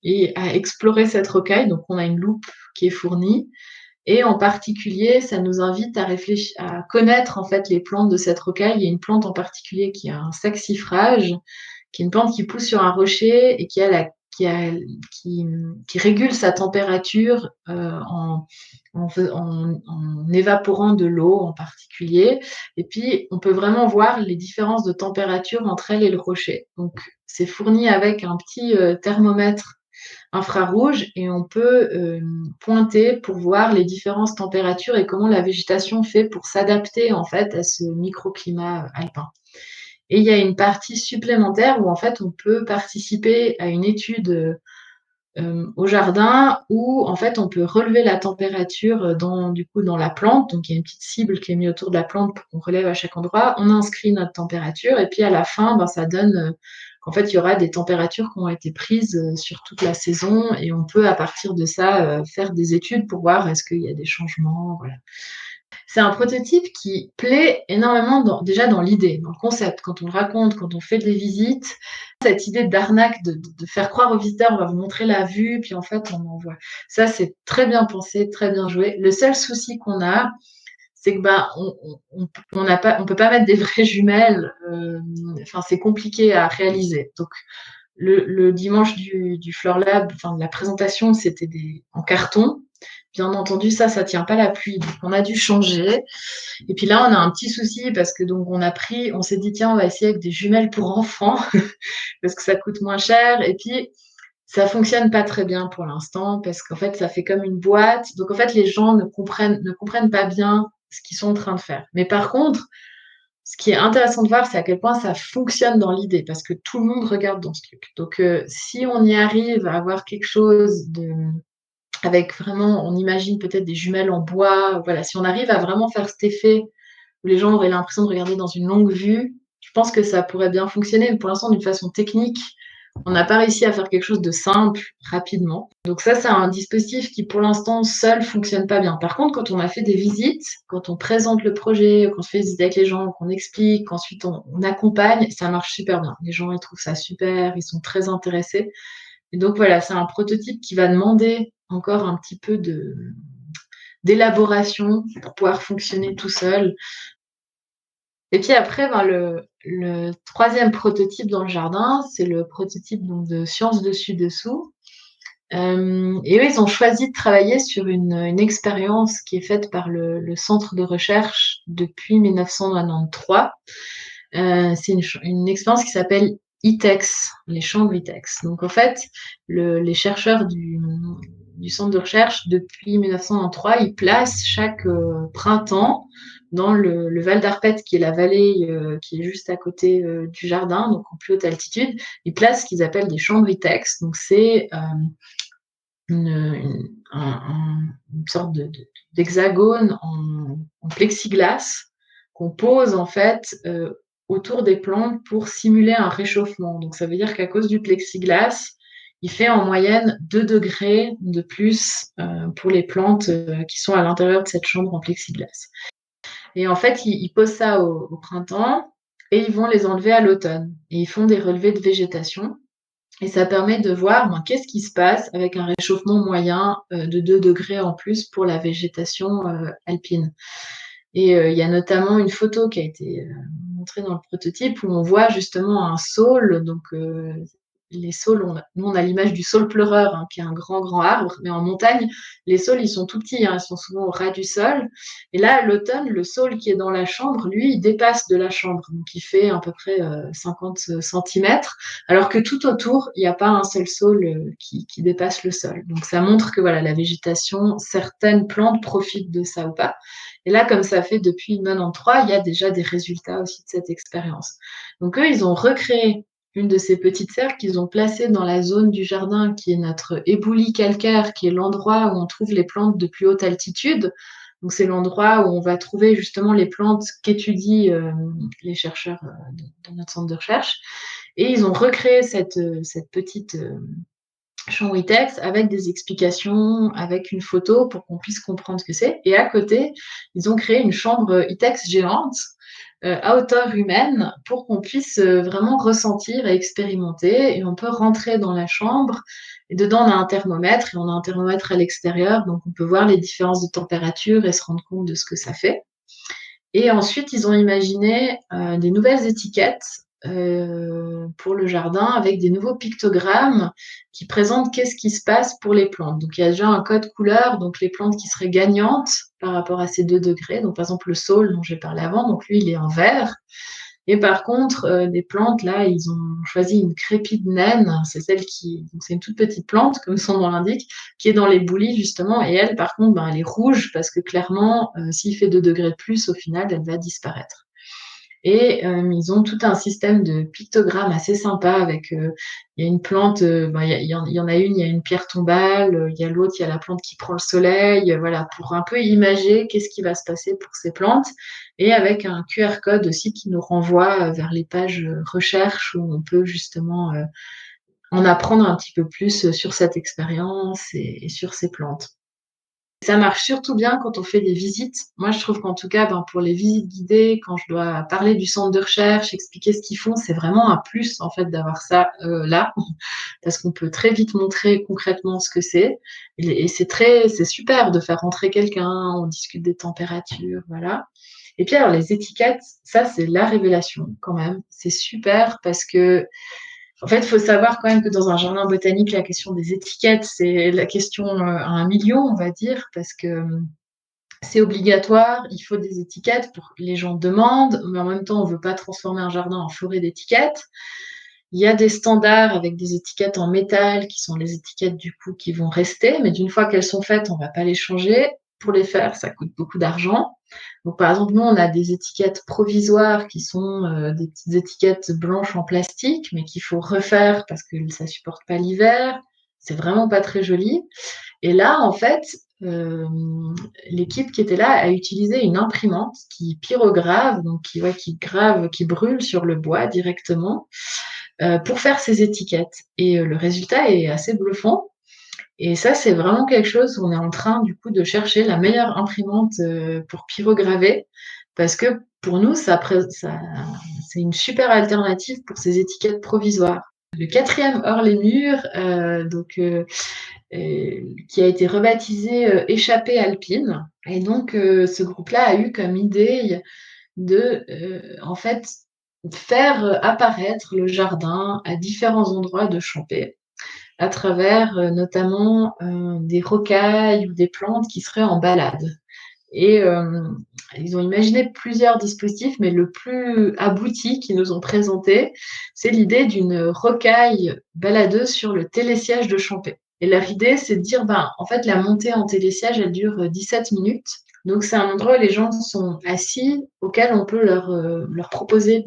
et à explorer cette rocaille. Donc on a une loupe qui est fournie. Et en particulier, ça nous invite à réfléchir, à connaître en fait les plantes de cette rocaille. Il y a une plante en particulier qui a un saxifrage, qui est une plante qui pousse sur un rocher et qui régule sa température en évaporant de l'eau en particulier. Et puis, on peut vraiment voir les différences de température entre elle et le rocher. Donc, c'est fourni avec un petit thermomètre infrarouge et on peut pointer pour voir les différentes températures et comment la végétation fait pour s'adapter en fait à ce microclimat alpin. Et il y a une partie supplémentaire où en fait on peut participer à une étude au jardin où en fait on peut relever la température dans la plante. Donc il y a une petite cible qui est mise autour de la plante pour qu'on relève à chaque endroit. On inscrit notre température et puis à la fin, ça donne qu'en fait il y aura des températures qui ont été prises sur toute la saison et on peut à partir de ça faire des études pour voir est-ce qu'il y a des changements. Voilà. C'est un prototype qui plaît énormément déjà dans l'idée, dans le concept. Quand on le raconte, quand on fait des visites, cette idée d'arnaque, de faire croire aux visiteurs, on va vous montrer la vue, puis en fait, on envoie. Ça, c'est très bien pensé, très bien joué. Le seul souci qu'on a, c'est que on peut pas mettre des vraies jumelles. C'est compliqué à réaliser. Donc, le dimanche du Fleur Lab, de la présentation, c'était en carton. Bien entendu, ça tient pas la pluie. Donc, on a dû changer. Et puis là, on a un petit souci parce que donc on s'est dit tiens, on va essayer avec des jumelles pour enfants parce que ça coûte moins cher. Et puis ça fonctionne pas très bien pour l'instant parce qu'en fait ça fait comme une boîte. Donc en fait les gens ne comprennent pas bien ce qu'ils sont en train de faire. Mais par contre, ce qui est intéressant de voir, c'est à quel point ça fonctionne dans l'idée parce que tout le monde regarde dans ce truc. Donc si on y arrive à avoir quelque chose avec vraiment, on imagine peut-être des jumelles en bois. Voilà, si on arrive à vraiment faire cet effet où les gens auraient l'impression de regarder dans une longue vue, je pense que ça pourrait bien fonctionner. Mais pour l'instant, d'une façon technique, on n'a pas réussi à faire quelque chose de simple rapidement. Donc ça, c'est un dispositif qui, pour l'instant, seul fonctionne pas bien. Par contre, quand on a fait des visites, quand on présente le projet, qu'on se fait visiter avec les gens, qu'on explique, qu'ensuite on accompagne, ça marche super bien. Les gens, ils trouvent ça super, ils sont très intéressés. Et donc voilà, c'est un prototype qui va demander encore un petit peu d'élaboration pour pouvoir fonctionner tout seul. Et puis après, le troisième prototype dans le jardin, c'est le prototype donc, de Science Dessus-Dessous. Et eux, ils ont choisi de travailler sur une expérience qui est faite par le centre de recherche depuis 1993. C'est une expérience qui s'appelle ITEX, les chambres ITEX. Donc en fait, les chercheurs du centre de recherche, depuis 1993, ils placent chaque printemps dans le Val d'Arpette, qui est la vallée qui est juste à côté du jardin, donc en plus haute altitude, ils placent ce qu'ils appellent des chambres ITEX. Donc c'est une sorte d'hexagone en plexiglas qu'on pose en fait autour des plantes pour simuler un réchauffement. Donc ça veut dire qu'à cause du plexiglas, il fait en moyenne 2 degrés de plus pour les plantes qui sont à l'intérieur de cette chambre en plexiglas. Et en fait, ils posent ça au printemps et ils vont les enlever à l'automne. Et ils font des relevés de végétation. Et ça permet de voir qu'est-ce qui se passe avec un réchauffement moyen de 2 degrés en plus pour la végétation alpine. Et il y a notamment une photo qui a été montrée dans le prototype où on voit justement un saule. Donc, les saules, nous on a l'image du saule pleureur, qui est un grand, grand arbre, mais en montagne, les saules, ils sont tout petits, ils sont souvent au ras du sol. Et là, à l'automne, le saule qui est dans la chambre, lui, il dépasse de la chambre, donc il fait à peu près 50 centimètres, alors que tout autour, il n'y a pas un seul saule qui dépasse le sol. Donc ça montre que voilà, la végétation, certaines plantes profitent de ça ou pas. Et là, comme ça fait depuis 93, il y a déjà des résultats aussi de cette expérience. Donc eux, ils ont recréé une de ces petites serres qu'ils ont placée dans la zone du jardin qui est notre éboulis calcaire, qui est l'endroit où on trouve les plantes de plus haute altitude. Donc c'est l'endroit où on va trouver justement les plantes qu'étudient les chercheurs de notre centre de recherche. Et ils ont recréé cette petite champ WeText avec des explications, avec une photo pour qu'on puisse comprendre ce que c'est. Et à côté, ils ont créé une chambre e-text géante à hauteur humaine pour qu'on puisse vraiment ressentir et expérimenter. Et on peut rentrer dans la chambre et dedans on a un thermomètre et on a un thermomètre à l'extérieur, donc on peut voir les différences de température et se rendre compte de ce que ça fait. Et ensuite, ils ont imaginé des nouvelles étiquettes pour le jardin avec des nouveaux pictogrammes qui présentent qu'est-ce qui se passe pour les plantes. Donc, il y a déjà un code couleur, donc les plantes qui seraient gagnantes par rapport à ces 2 degrés. Donc, par exemple, le saule dont j'ai parlé avant, donc lui, il est en vert. Et par contre, des plantes, là, ils ont choisi une crépide naine. C'est celle qui, donc c'est une toute petite plante, comme son nom l'indique, qui est dans les boulis, justement. Et elle, par contre, elle est rouge parce que clairement, s'il fait 2 degrés de plus, au final, elle va disparaître. Et ils ont tout un système de pictogrammes assez sympa avec, il y a une plante, il y en a une, il y a une pierre tombale, il y a l'autre, il y a la plante qui prend le soleil, voilà, pour un peu imager qu'est-ce qui va se passer pour ces plantes. Et avec un QR code aussi qui nous renvoie vers les pages recherche où on peut justement en apprendre un petit peu plus sur cette expérience et sur ces plantes. Ça marche surtout bien quand on fait des visites. Moi, je trouve qu'en tout cas, pour les visites guidées, quand je dois parler du centre de recherche, expliquer ce qu'ils font, c'est vraiment un plus en fait d'avoir ça là, parce qu'on peut très vite montrer concrètement ce que c'est. Et c'est super de faire rentrer quelqu'un, on discute des températures, voilà. Et puis alors les étiquettes, ça c'est la révélation quand même. C'est super parce que en fait, il faut savoir quand même que dans un jardin botanique, la question des étiquettes, c'est la question à 1 million, on va dire, parce que c'est obligatoire, il faut des étiquettes pour que les gens demandent, mais en même temps, on ne veut pas transformer un jardin en forêt d'étiquettes. Il y a des standards avec des étiquettes en métal qui sont les étiquettes du coup qui vont rester, mais d'une fois qu'elles sont faites, on ne va pas les changer. Pour les faire, ça coûte beaucoup d'argent. Donc, par exemple, nous, on a des étiquettes provisoires qui sont des petites étiquettes blanches en plastique, mais qu'il faut refaire parce que ça supporte pas l'hiver. C'est vraiment pas très joli. Et là, en fait, l'équipe qui était là a utilisé une imprimante qui pyrographe, donc qui grave, qui brûle sur le bois directement pour faire ces étiquettes. Et le résultat est assez bluffant. Et ça, c'est vraiment quelque chose où on est en train, du coup, de chercher la meilleure imprimante pour pyrograver, parce que pour nous, c'est une super alternative pour ces étiquettes provisoires. Le 4e hors les murs, qui a été rebaptisé Échappée alpine. Et donc, ce groupe-là a eu comme idée de, en fait, faire apparaître le jardin à différents endroits de Champé à travers notamment des rocailles ou des plantes qui seraient en balade. Et ils ont imaginé plusieurs dispositifs, mais le plus abouti qu'ils nous ont présenté, c'est l'idée d'une rocaille baladeuse sur le télésiège de Champé. Et leur idée, c'est de dire, en fait, la montée en télésiège, elle dure 17 minutes. Donc, c'est un endroit où les gens sont assis, auquel on peut leur proposer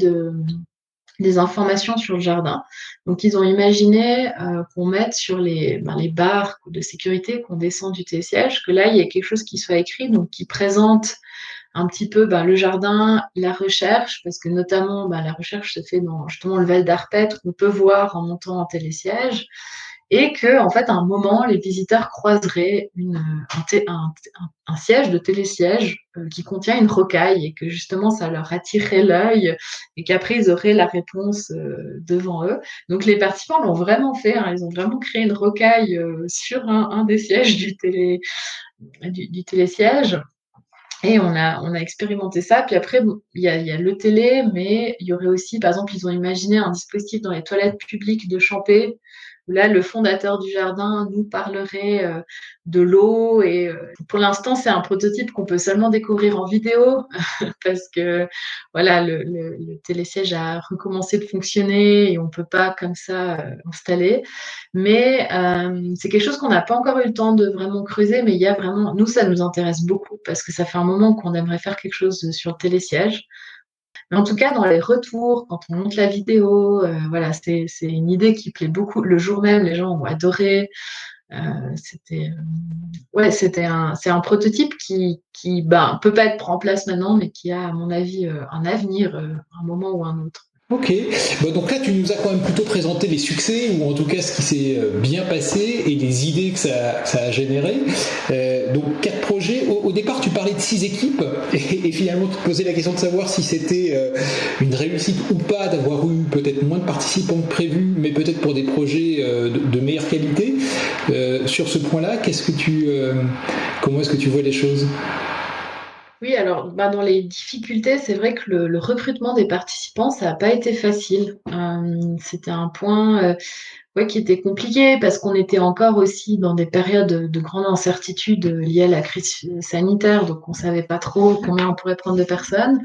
des informations sur le jardin. Donc, ils ont imaginé qu'on mette sur les barres de sécurité qu'on descend du télésiège, que là, il y a quelque chose qui soit écrit, donc qui présente un petit peu le jardin, la recherche, parce que notamment, la recherche se fait dans justement le Val d'Arpêtre, qu'on peut voir en montant en télésiège. et que en fait, à un moment, les visiteurs croiseraient un siège de télésiège qui contient une rocaille et que justement, ça leur attirerait l'œil et qu'après, ils auraient la réponse devant eux. Donc, les participants l'ont vraiment fait. Hein, ils ont vraiment créé une rocaille sur un des sièges du télésiège. Et on a expérimenté ça. Puis après, il y a le télé, mais il y aurait aussi, par exemple, ils ont imaginé un dispositif dans les toilettes publiques de Champé, où là, le fondateur du jardin nous parlerait de l'eau. Et pour l'instant, c'est un prototype qu'on peut seulement découvrir en vidéo, parce que voilà, le télésiège a recommencé de fonctionner et on ne peut pas comme ça installer. Mais c'est quelque chose qu'on n'a pas encore eu le temps de vraiment creuser, mais il y a vraiment, nous, ça nous intéresse beaucoup parce que ça fait un moment qu'on aimerait faire quelque chose sur le télésiège. Mais en tout cas, dans les retours, quand on monte la vidéo, voilà, c'est une idée qui plaît beaucoup. Le jour même, les gens ont adoré. Euh, c'est un prototype qui peut pas être en place maintenant, mais qui a, à mon avis, un avenir, un moment ou un autre. Ok, donc là tu nous as quand même plutôt présenté les succès, ou en tout cas ce qui s'est bien passé et les idées que ça a généré. Donc 4 projets, au départ tu parlais de 6 équipes, et finalement tu te posais la question de savoir si c'était une réussite ou pas d'avoir eu peut-être moins de participants que prévu, mais peut-être pour des projets de meilleure qualité. Sur ce point-là, comment est-ce que tu vois les choses ? Oui, alors dans les difficultés, c'est vrai que le recrutement des participants, ça n'a pas été facile. C'était un point qui était compliqué parce qu'on était encore aussi dans des périodes de grande incertitude liées à la crise sanitaire, donc on ne savait pas trop combien on pourrait prendre de personnes.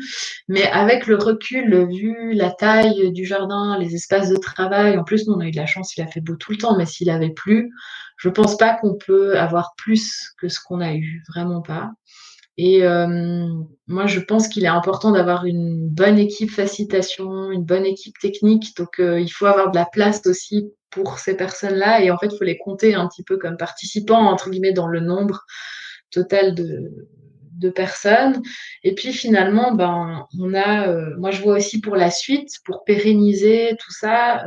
Mais avec le recul, vu la taille du jardin, les espaces de travail, en plus nous on a eu de la chance, il a fait beau tout le temps, mais s'il avait plu, je ne pense pas qu'on peut avoir plus que ce qu'on a eu, vraiment pas. Et moi, je pense qu'il est important d'avoir une bonne équipe facilitation, une bonne équipe technique. Donc, il faut avoir de la place aussi pour ces personnes-là. Et en fait, il faut les compter un petit peu comme participants, entre guillemets, dans le nombre total de personnes. Et puis, finalement, moi, je vois aussi pour la suite, pour pérenniser tout ça,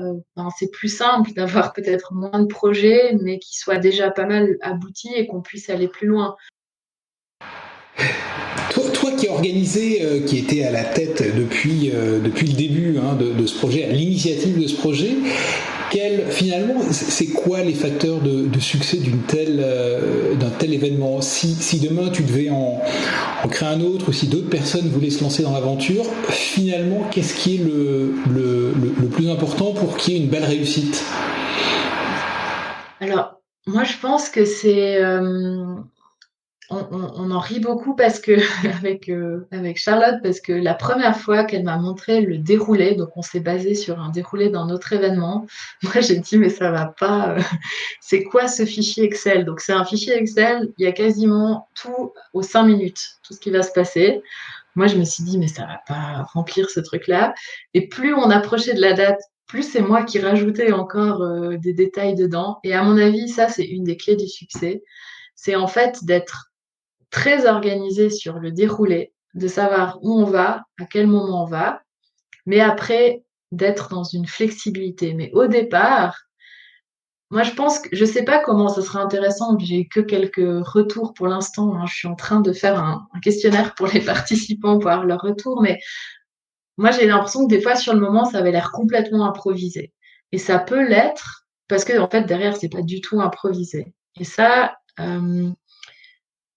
c'est plus simple d'avoir peut-être moins de projets, mais qui soient déjà pas mal aboutis et qu'on puisse aller plus loin. Toi qui as organisé, qui était à la tête depuis le début de ce projet, à l'initiative de ce projet, finalement, c'est quoi les facteurs de succès d'un tel événement ? Si demain tu devais en créer un autre, ou si d'autres personnes voulaient se lancer dans l'aventure, finalement, qu'est-ce qui est le plus important pour qu'il y ait une belle réussite ? Alors, moi, je pense que c'est on en rit beaucoup parce que avec Charlotte, parce que la première fois qu'elle m'a montré le déroulé, donc on s'est basé sur un déroulé d'un autre événement, moi j'ai dit mais ça va pas, c'est quoi ce fichier Excel? Donc c'est un fichier Excel, il y a quasiment tout aux 5 minutes, tout ce qui va se passer. Moi je me suis dit mais ça va pas remplir ce truc-là. Et plus on approchait de la date, plus c'est moi qui rajoutais encore des détails dedans. Et à mon avis, ça c'est une des clés du succès. C'est en fait d'être très organisé sur le déroulé, de savoir où on va, à quel moment on va, mais après d'être dans une flexibilité. Mais au départ, moi je pense que je sais pas comment ça sera intéressant, j'ai que quelques retours pour l'instant. Hein. Je suis en train de faire un questionnaire pour les participants pour avoir leur retour, mais moi j'ai l'impression que des fois sur le moment ça avait l'air complètement improvisé. Et ça peut l'être parce que en fait derrière c'est pas du tout improvisé. Et ça,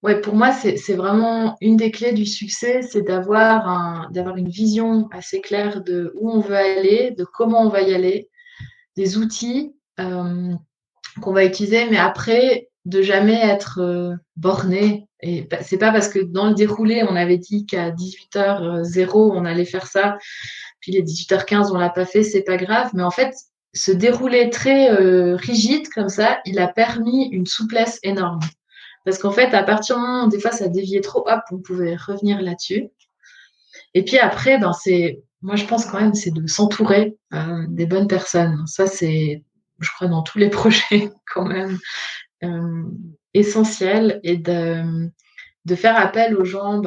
ouais, pour moi, c'est vraiment une des clés du succès, c'est d'avoir une vision assez claire de où on veut aller, de comment on va y aller, des outils qu'on va utiliser, mais après, de jamais être borné. Et c'est pas parce que dans le déroulé, on avait dit qu'à 18h00, on allait faire ça, puis les 18h15, on l'a pas fait, c'est pas grave. Mais en fait, ce déroulé très rigide comme ça, il a permis une souplesse énorme. Parce qu'en fait, à partir du moment où des fois ça déviait trop, hop, on pouvait revenir là-dessus. Et puis après, moi je pense quand même, c'est de s'entourer des bonnes personnes. Ça, c'est, je crois, dans tous les projets quand même euh, essentiel et de faire appel aux gens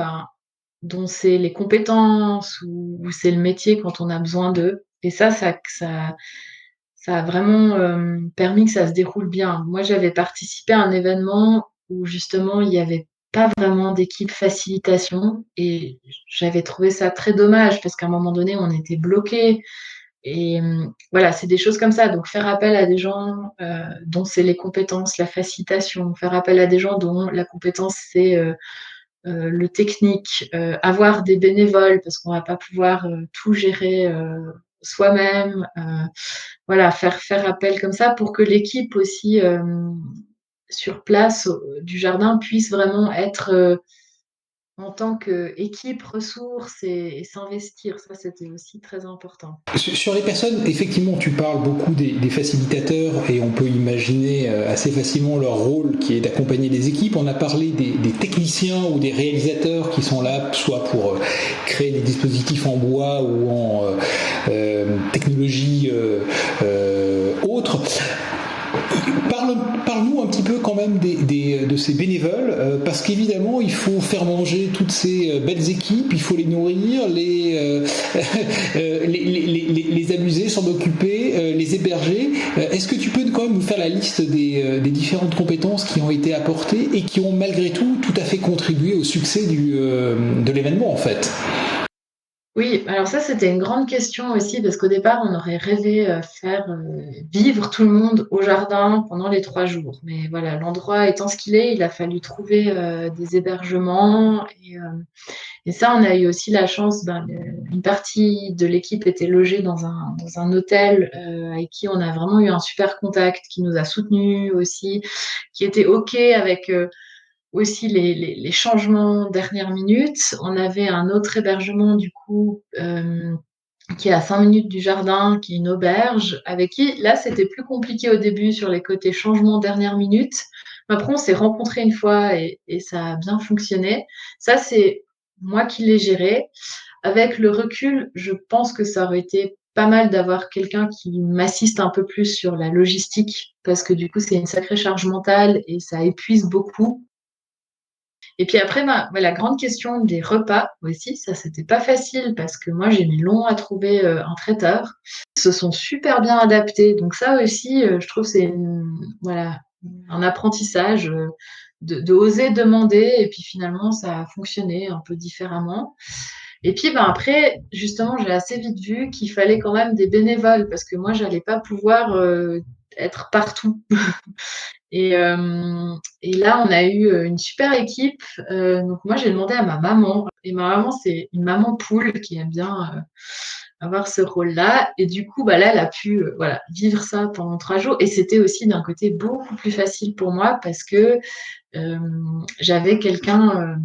dont c'est les compétences ou c'est le métier quand on a besoin d'eux. Et ça ça a vraiment permis que ça se déroule bien. Moi, j'avais participé à un événement où justement il n'y avait pas vraiment d'équipe facilitation et j'avais trouvé ça très dommage parce qu'à un moment donné, on était bloqués. Et voilà, c'est des choses comme ça. Donc, faire appel à des gens dont c'est les compétences, la facilitation, faire appel à des gens dont la compétence c'est le technique, avoir des bénévoles parce qu'on va pas pouvoir tout gérer soi-même. Voilà, faire appel comme ça pour que l'équipe aussi sur place du jardin puisse vraiment être en tant qu'équipe, ressources et s'investir. Ça, c'était aussi très important. Sur les personnes, effectivement, tu parles beaucoup des facilitateurs et on peut imaginer assez facilement leur rôle qui est d'accompagner les équipes. On a parlé des techniciens ou des réalisateurs qui sont là soit pour créer des dispositifs en bois ou en technologie autre. Parle-nous un petit peu quand même de ces bénévoles, parce qu'évidemment, il faut faire manger toutes ces belles équipes, il faut les nourrir, les amuser, s'en occuper, les héberger. Est-ce que tu peux quand même nous faire la liste des différentes compétences qui ont été apportées et qui ont malgré tout à fait contribué au succès de l'événement en fait? Oui, alors ça, c'était une grande question aussi, parce qu'au départ, on aurait rêvé faire vivre tout le monde au jardin pendant les 3 jours. Mais voilà, l'endroit étant ce qu'il est, il a fallu trouver des hébergements. Et ça, on a eu aussi la chance, une partie de l'équipe était logée dans un hôtel avec qui on a vraiment eu un super contact, qui nous a soutenus aussi, qui était OK avec aussi les changements dernière minute. On avait un autre hébergement du coup qui est à 5 minutes du jardin, qui est une auberge, avec qui là c'était plus compliqué au début sur les côtés changements dernière minute. Après on s'est rencontrés une fois et ça a bien fonctionné. Ça c'est moi qui l'ai géré. Avec le recul, je pense que ça aurait été pas mal d'avoir quelqu'un qui m'assiste un peu plus sur la logistique, parce que du coup c'est une sacrée charge mentale et ça épuise beaucoup. Et puis après, la grande question des repas aussi, ça c'était pas facile parce que moi j'ai mis long à trouver un traiteur. Ils se sont super bien adaptés. Donc ça aussi, je trouve c'est voilà, un apprentissage de oser demander et puis finalement ça a fonctionné un peu différemment. Et puis après, justement, j'ai assez vite vu qu'il fallait quand même des bénévoles parce que moi j'allais pas pouvoir être partout. Et là, on a eu une super équipe. Donc moi, j'ai demandé à ma maman. Et ma maman, c'est une maman poule qui aime bien avoir ce rôle-là. Et du coup, là, elle a pu voilà, vivre ça pendant 3 jours. Et c'était aussi d'un côté beaucoup plus facile pour moi parce que j'avais quelqu'un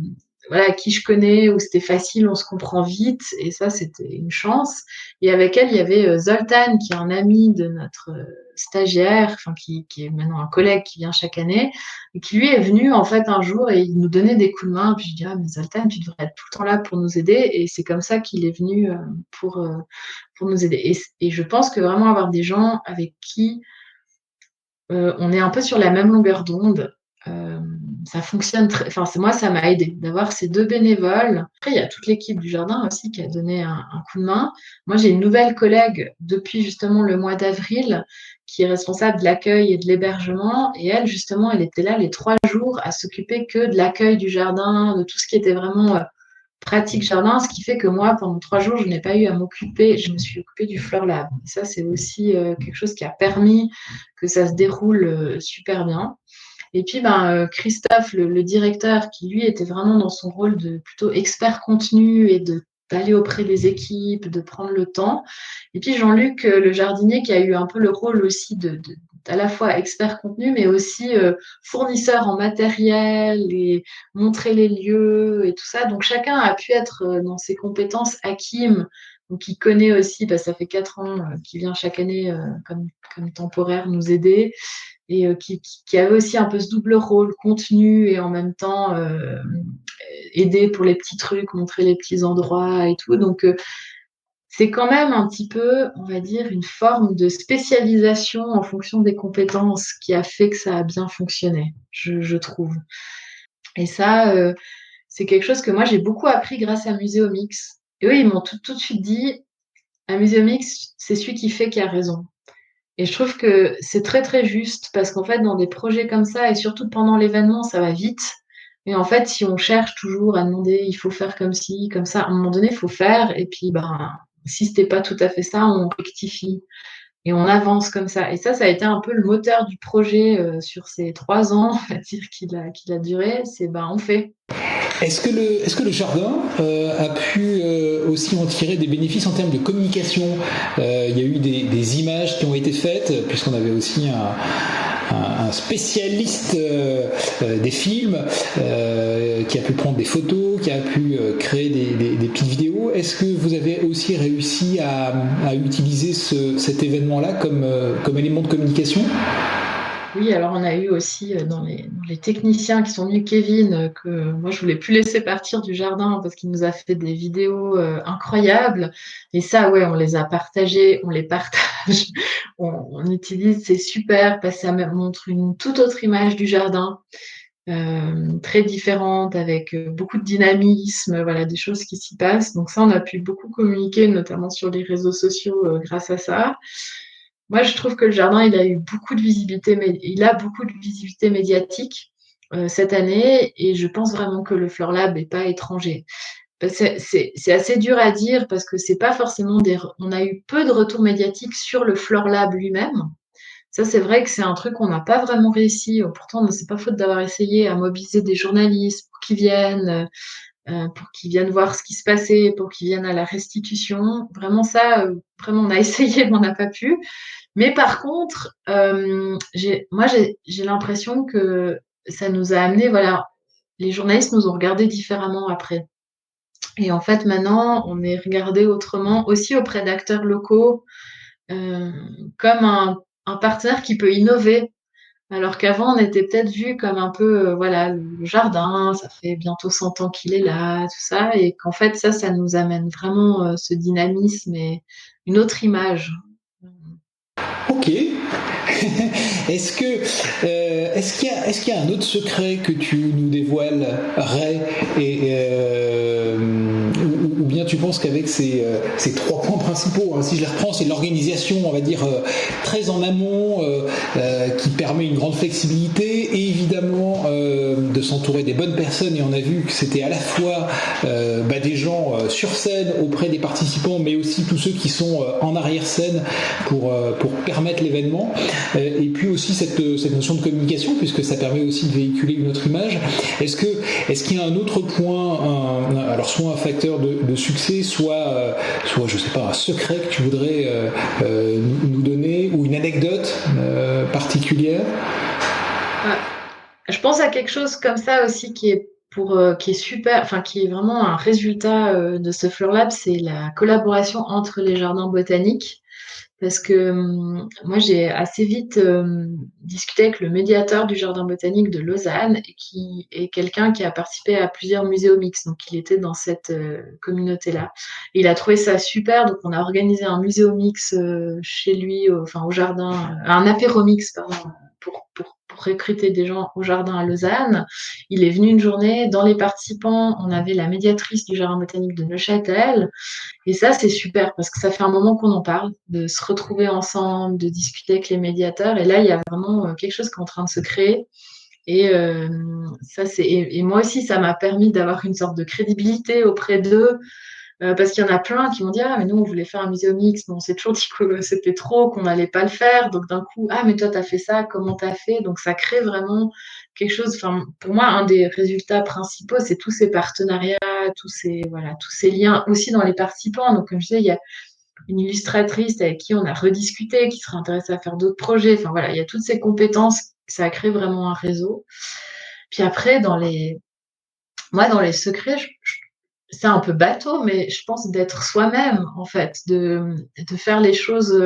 voilà, qui je connais, où c'était facile, on se comprend vite, et ça, c'était une chance. Et avec elle, il y avait Zoltan, qui est un ami de notre stagiaire, enfin, qui est maintenant un collègue qui vient chaque année, et qui lui est venu, en fait, un jour, et il nous donnait des coups de main. Puis je dis, ah, mais Zoltan, tu devrais être tout le temps là pour nous aider. Et c'est comme ça qu'il est venu pour nous aider. Et je pense que vraiment avoir des gens avec qui on est un peu sur la même longueur d'onde. Ça fonctionne très. Enfin, moi, ça m'a aidé d'avoir ces deux bénévoles. Après, il y a toute l'équipe du jardin aussi qui a donné un coup de main. Moi, j'ai une nouvelle collègue depuis justement le mois d'avril qui est responsable de l'accueil et de l'hébergement. Et elle, justement, elle était là les 3 jours à s'occuper que de l'accueil du jardin, de tout ce qui était vraiment pratique jardin, ce qui fait que moi, pendant 3 jours, je n'ai pas eu à m'occuper, je me suis occupée du Fleur Lab. Et ça, c'est aussi quelque chose qui a permis que ça se déroule super bien. Et puis, Christophe, le directeur, qui lui était vraiment dans son rôle de plutôt expert contenu et d'aller auprès des équipes, de prendre le temps. Et puis Jean-Luc, le jardinier, qui a eu un peu le rôle aussi à la fois expert contenu, mais aussi fournisseur en matériel et montrer les lieux et tout ça. Donc chacun a pu être dans ses compétences. Hakim, donc il connaît aussi, ça fait 4 ans qu'il vient chaque année comme temporaire nous aider et qui avait aussi un peu ce double rôle contenu et en même temps aider pour les petits trucs, montrer les petits endroits et tout. Donc c'est quand même un petit peu, on va dire, une forme de spécialisation en fonction des compétences qui a fait que ça a bien fonctionné, je trouve. Et ça, c'est quelque chose que moi j'ai beaucoup appris grâce à Muséomix. Et eux, ils m'ont tout de suite dit, à Muséomix, c'est celui qui fait qui a raison. Et je trouve que c'est très, très juste parce qu'en fait, dans des projets comme ça et surtout pendant l'événement, ça va vite. Et en fait, si on cherche toujours à demander: «Il faut faire comme ci, comme ça», à un moment donné, il faut faire et puis, ben, si c'était pas tout à fait ça, on rectifie et on avance comme ça. Et ça a été un peu le moteur du projet, sur ces 3 ans, on va dire, qu'il a duré. C'est, ben, on fait. Est-ce que le jardin a pu aussi en tirer des bénéfices en termes de communication? Il y a eu des images qui ont été faites, puisqu'on avait aussi un spécialiste des films qui a pu prendre des photos, qui a pu créer des petites vidéos. Est-ce que vous avez aussi réussi à utiliser cet événement-là comme élément de communication? Oui, alors on a eu aussi, dans les techniciens qui sont venus, Kevin, que moi je voulais plus laisser partir du jardin parce qu'il nous a fait des vidéos, incroyables. Et ça, ouais, on les a partagées, on les partage, on utilise, c'est super parce que ça montre une toute autre image du jardin, très différente avec, beaucoup de dynamisme, voilà, des choses qui s'y passent. Donc ça, on a pu beaucoup communiquer, notamment sur les réseaux sociaux, grâce à ça. Moi, je trouve que le jardin, il a beaucoup de visibilité médiatique cette année, et je pense vraiment que le Fleur Lab est pas étranger. C'est assez dur à dire parce que c'est pas forcément on a eu peu de retours médiatiques sur le Fleur Lab lui-même. Ça, c'est vrai que c'est un truc qu'on n'a pas vraiment réussi. Pourtant, c'est pas faute d'avoir essayé à mobiliser des journalistes pour qu'ils viennent voir ce qui se passait, pour qu'ils viennent à la restitution. Vraiment ça, vraiment on a essayé, mais on n'a pas pu. Mais par contre, j'ai l'impression que ça nous a amené, voilà, les journalistes nous ont regardés différemment après. Et en fait, maintenant, on est regardés autrement, aussi auprès d'acteurs locaux, heu, comme un partenaire qui peut innover. Alors qu'avant, on était peut-être vus comme un peu, voilà, le jardin, ça fait bientôt 100 ans qu'il est là, tout ça, et qu'en fait, ça nous amène vraiment, ce dynamisme et une autre image. Ok. Est-ce qu'il y a un autre secret que tu nous dévoilerais ou bien tu penses qu'avec ces 3 points principaux, hein, si je les reprends, c'est l'organisation, on va dire, très en amont, qui permet une grande flexibilité et évidemment de s'entourer des bonnes personnes, et on a vu que c'était à la fois des gens sur scène auprès des participants, mais aussi tous ceux qui sont en arrière-scène pour permettre l'événement. Et puis aussi cette notion de communication, puisque ça permet aussi de véhiculer une autre image. Est-ce qu'il y a un autre point, alors soit un facteur de succès, soit je sais pas, un secret que tu voudrais nous donner, ou une anecdote particulière? Ouais. Je pense à quelque chose comme ça aussi qui est super, enfin qui est vraiment un résultat de ce Fleur Lab, c'est la collaboration entre les jardins botaniques. Parce que moi, j'ai assez vite discuté avec le médiateur du jardin botanique de Lausanne, et qui est quelqu'un qui a participé à plusieurs muséomix, donc il était dans cette communauté-là. Et il a trouvé ça super, donc on a organisé un muséomix chez lui, enfin au jardin, un apéromix, pardon, pour recruter des gens au jardin à Lausanne. Il est venu une journée. Dans les participants, on avait la médiatrice du jardin botanique de Neuchâtel. Et ça, c'est super parce que ça fait un moment qu'on en parle, de se retrouver ensemble, de discuter avec les médiateurs. Et là, il y a vraiment quelque chose qui est en train de se créer. Et et moi aussi, ça m'a permis d'avoir une sorte de crédibilité auprès d'eux, parce qu'il y en a plein qui m'ont dit: «Ah, mais nous, on voulait faire un muséomix, mais on s'est toujours dit que c'était trop, qu'on n'allait pas le faire». Donc d'un coup: «Ah, mais toi, tu as fait ça, comment tu as fait?» Donc ça crée vraiment quelque chose. Enfin, pour moi, un des résultats principaux, c'est tous ces partenariats, voilà, tous ces liens aussi dans les participants. Donc comme je disais, il y a une illustratrice avec qui on a rediscuté, qui serait intéressée à faire d'autres projets. Enfin voilà, il y a toutes ces compétences, ça crée vraiment un réseau. Puis après, dans les secrets, c'est un peu bateau, mais je pense d'être soi-même, en fait, de faire les choses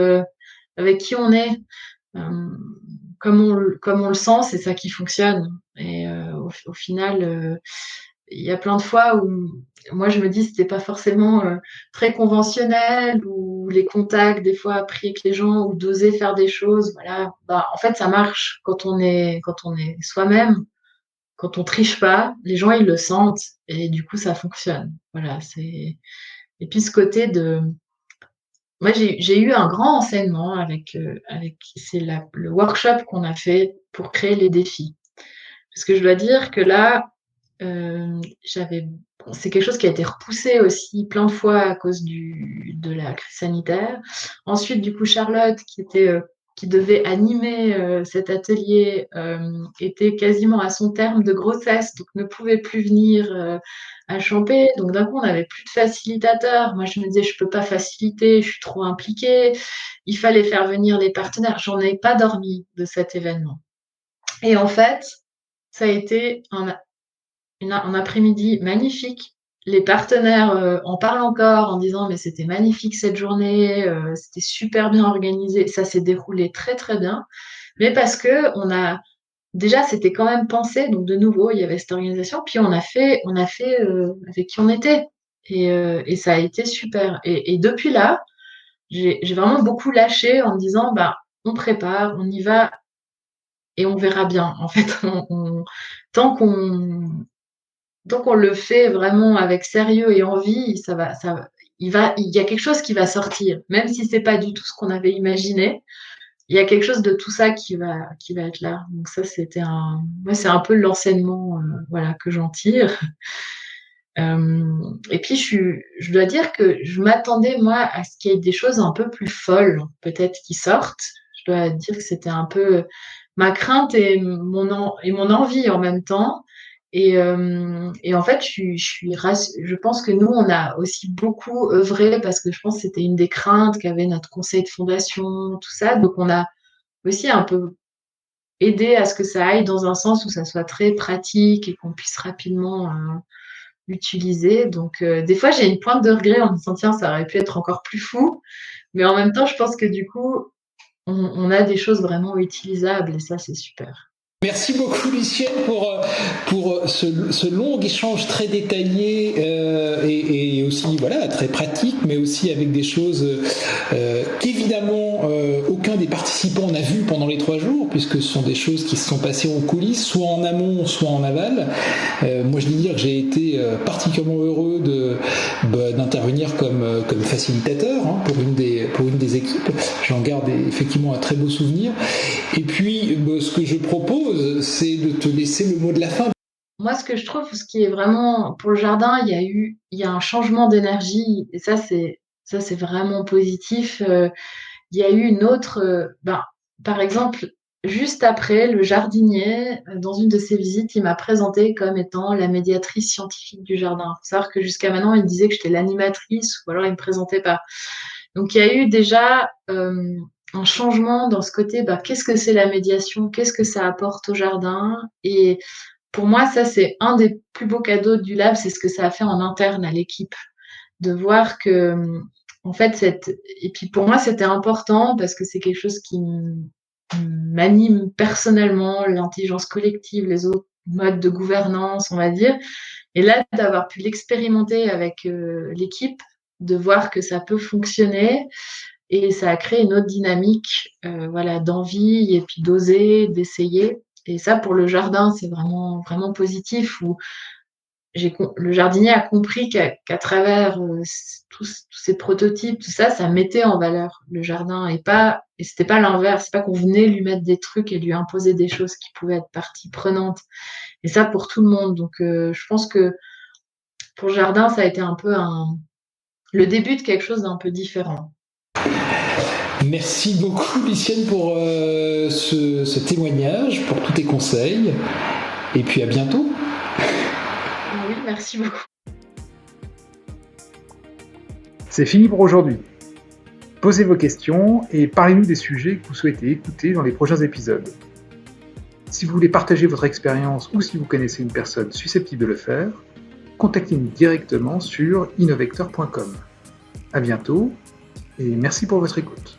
avec qui on est. Euh, comme on le sent, c'est ça qui fonctionne. Et au final, il y a plein de fois où moi je me dis c'était pas forcément très conventionnel, ou les contacts des fois pris avec les gens, ou d'oser faire des choses. Voilà, bah, en fait ça marche quand on est soi-même, quand on triche pas, les gens ils le sentent, et du coup ça fonctionne. Voilà, c'est. Et puis ce côté moi, j'ai eu un grand enseignement avec le workshop qu'on a fait pour créer les défis. Parce que je dois dire que là, c'est quelque chose qui a été repoussé aussi plein de fois à cause de la crise sanitaire. Ensuite, du coup, Charlotte, qui devait animer cet atelier, était quasiment à son terme de grossesse, donc ne pouvait plus venir à Champé. Donc d'un coup, on n'avait plus de facilitateur. Moi, je me disais, je peux pas faciliter, je suis trop impliquée. Il fallait faire venir les partenaires. J'en ai pas dormi de cet événement. Et en fait, ça a été un après-midi magnifique. Les partenaires en parlent encore en disant mais c'était magnifique cette journée, c'était super bien organisé. Ça s'est déroulé très très bien, mais parce que déjà c'était quand même pensé. Donc de nouveau il y avait cette organisation, puis on a fait avec qui on était et ça a été super. Et depuis là, j'ai vraiment beaucoup lâché en me disant bah on prépare, on y va et on verra bien. En fait, tant qu'on Donc on le fait vraiment avec sérieux et envie, il y a quelque chose qui va sortir. Même si c'est pas du tout ce qu'on avait imaginé, il y a quelque chose de tout ça qui va être là. Donc ça, moi, c'est un peu l'enseignement, voilà, que j'en tire. Et puis je dois dire que je m'attendais, moi, à ce qu'il y ait des choses un peu plus folles, peut-être, qui sortent. Je dois dire que c'était un peu ma crainte et mon envie en même temps. Et en fait, je pense que nous, on a aussi beaucoup œuvré parce que je pense que c'était une des craintes qu'avait notre conseil de fondation, tout ça. Donc, on a aussi un peu aidé à ce que ça aille dans un sens où ça soit très pratique et qu'on puisse rapidement l'utiliser. Donc, des fois, j'ai une pointe de regret en me disant, tiens, ça aurait pu être encore plus fou. Mais en même temps, je pense que du coup, on a des choses vraiment utilisables et ça, c'est super. Merci beaucoup Lucienne pour ce long échange très détaillé et aussi voilà très pratique, mais aussi avec des choses qu'évidemment aucun des participants n'a vu pendant les 3 jours, puisque ce sont des choses qui se sont passées en coulisses, soit en amont, soit en aval. Moi je dis dire que j'ai été particulièrement heureux d'intervenir comme facilitateur pour une des équipes. J'en garde effectivement un très beau souvenir. Et puis ce que je propose, c'est de te laisser le mot de la fin. Moi, ce que je trouve, ce qui est vraiment pour le jardin, il y a un changement d'énergie et ça, c'est vraiment positif. Il y a eu une autre, par exemple, juste après, le jardinier, dans une de ses visites, il m'a présentée comme étant la médiatrice scientifique du jardin. Il faut savoir que jusqu'à maintenant, il disait que j'étais l'animatrice ou alors il me présentait pas. Donc, il y a eu déjà un changement dans ce côté, qu'est-ce que c'est la médiation? Qu'est-ce que ça apporte au jardin? Et pour moi, ça, c'est un des plus beaux cadeaux du lab, c'est ce que ça a fait en interne à l'équipe. De voir que, en fait, et puis pour moi, c'était important parce que c'est quelque chose qui m'anime personnellement, l'intelligence collective, les autres modes de gouvernance, on va dire. Et là, d'avoir pu l'expérimenter avec l'équipe, de voir que ça peut fonctionner, et ça a créé une autre dynamique, voilà, d'envie et puis d'oser, d'essayer. Et ça, pour le jardin, c'est vraiment, vraiment positif. Où le jardinier a compris qu'à travers tous ces prototypes, tout ça, ça mettait en valeur le jardin et c'était pas l'inverse. C'est pas qu'on venait lui mettre des trucs et lui imposer des choses qui pouvaient être partie prenante. Et ça pour tout le monde. Donc, je pense que pour le jardin, ça a été un peu le début de quelque chose d'un peu différent. Merci beaucoup Lucienne pour ce témoignage, pour tous tes conseils, et puis à bientôt. Oui, merci beaucoup. C'est fini pour aujourd'hui. Posez vos questions et parlez-nous des sujets que vous souhaitez écouter dans les prochains épisodes. Si vous voulez partager votre expérience ou si vous connaissez une personne susceptible de le faire, contactez-nous directement sur innovector.com. À bientôt et merci pour votre écoute.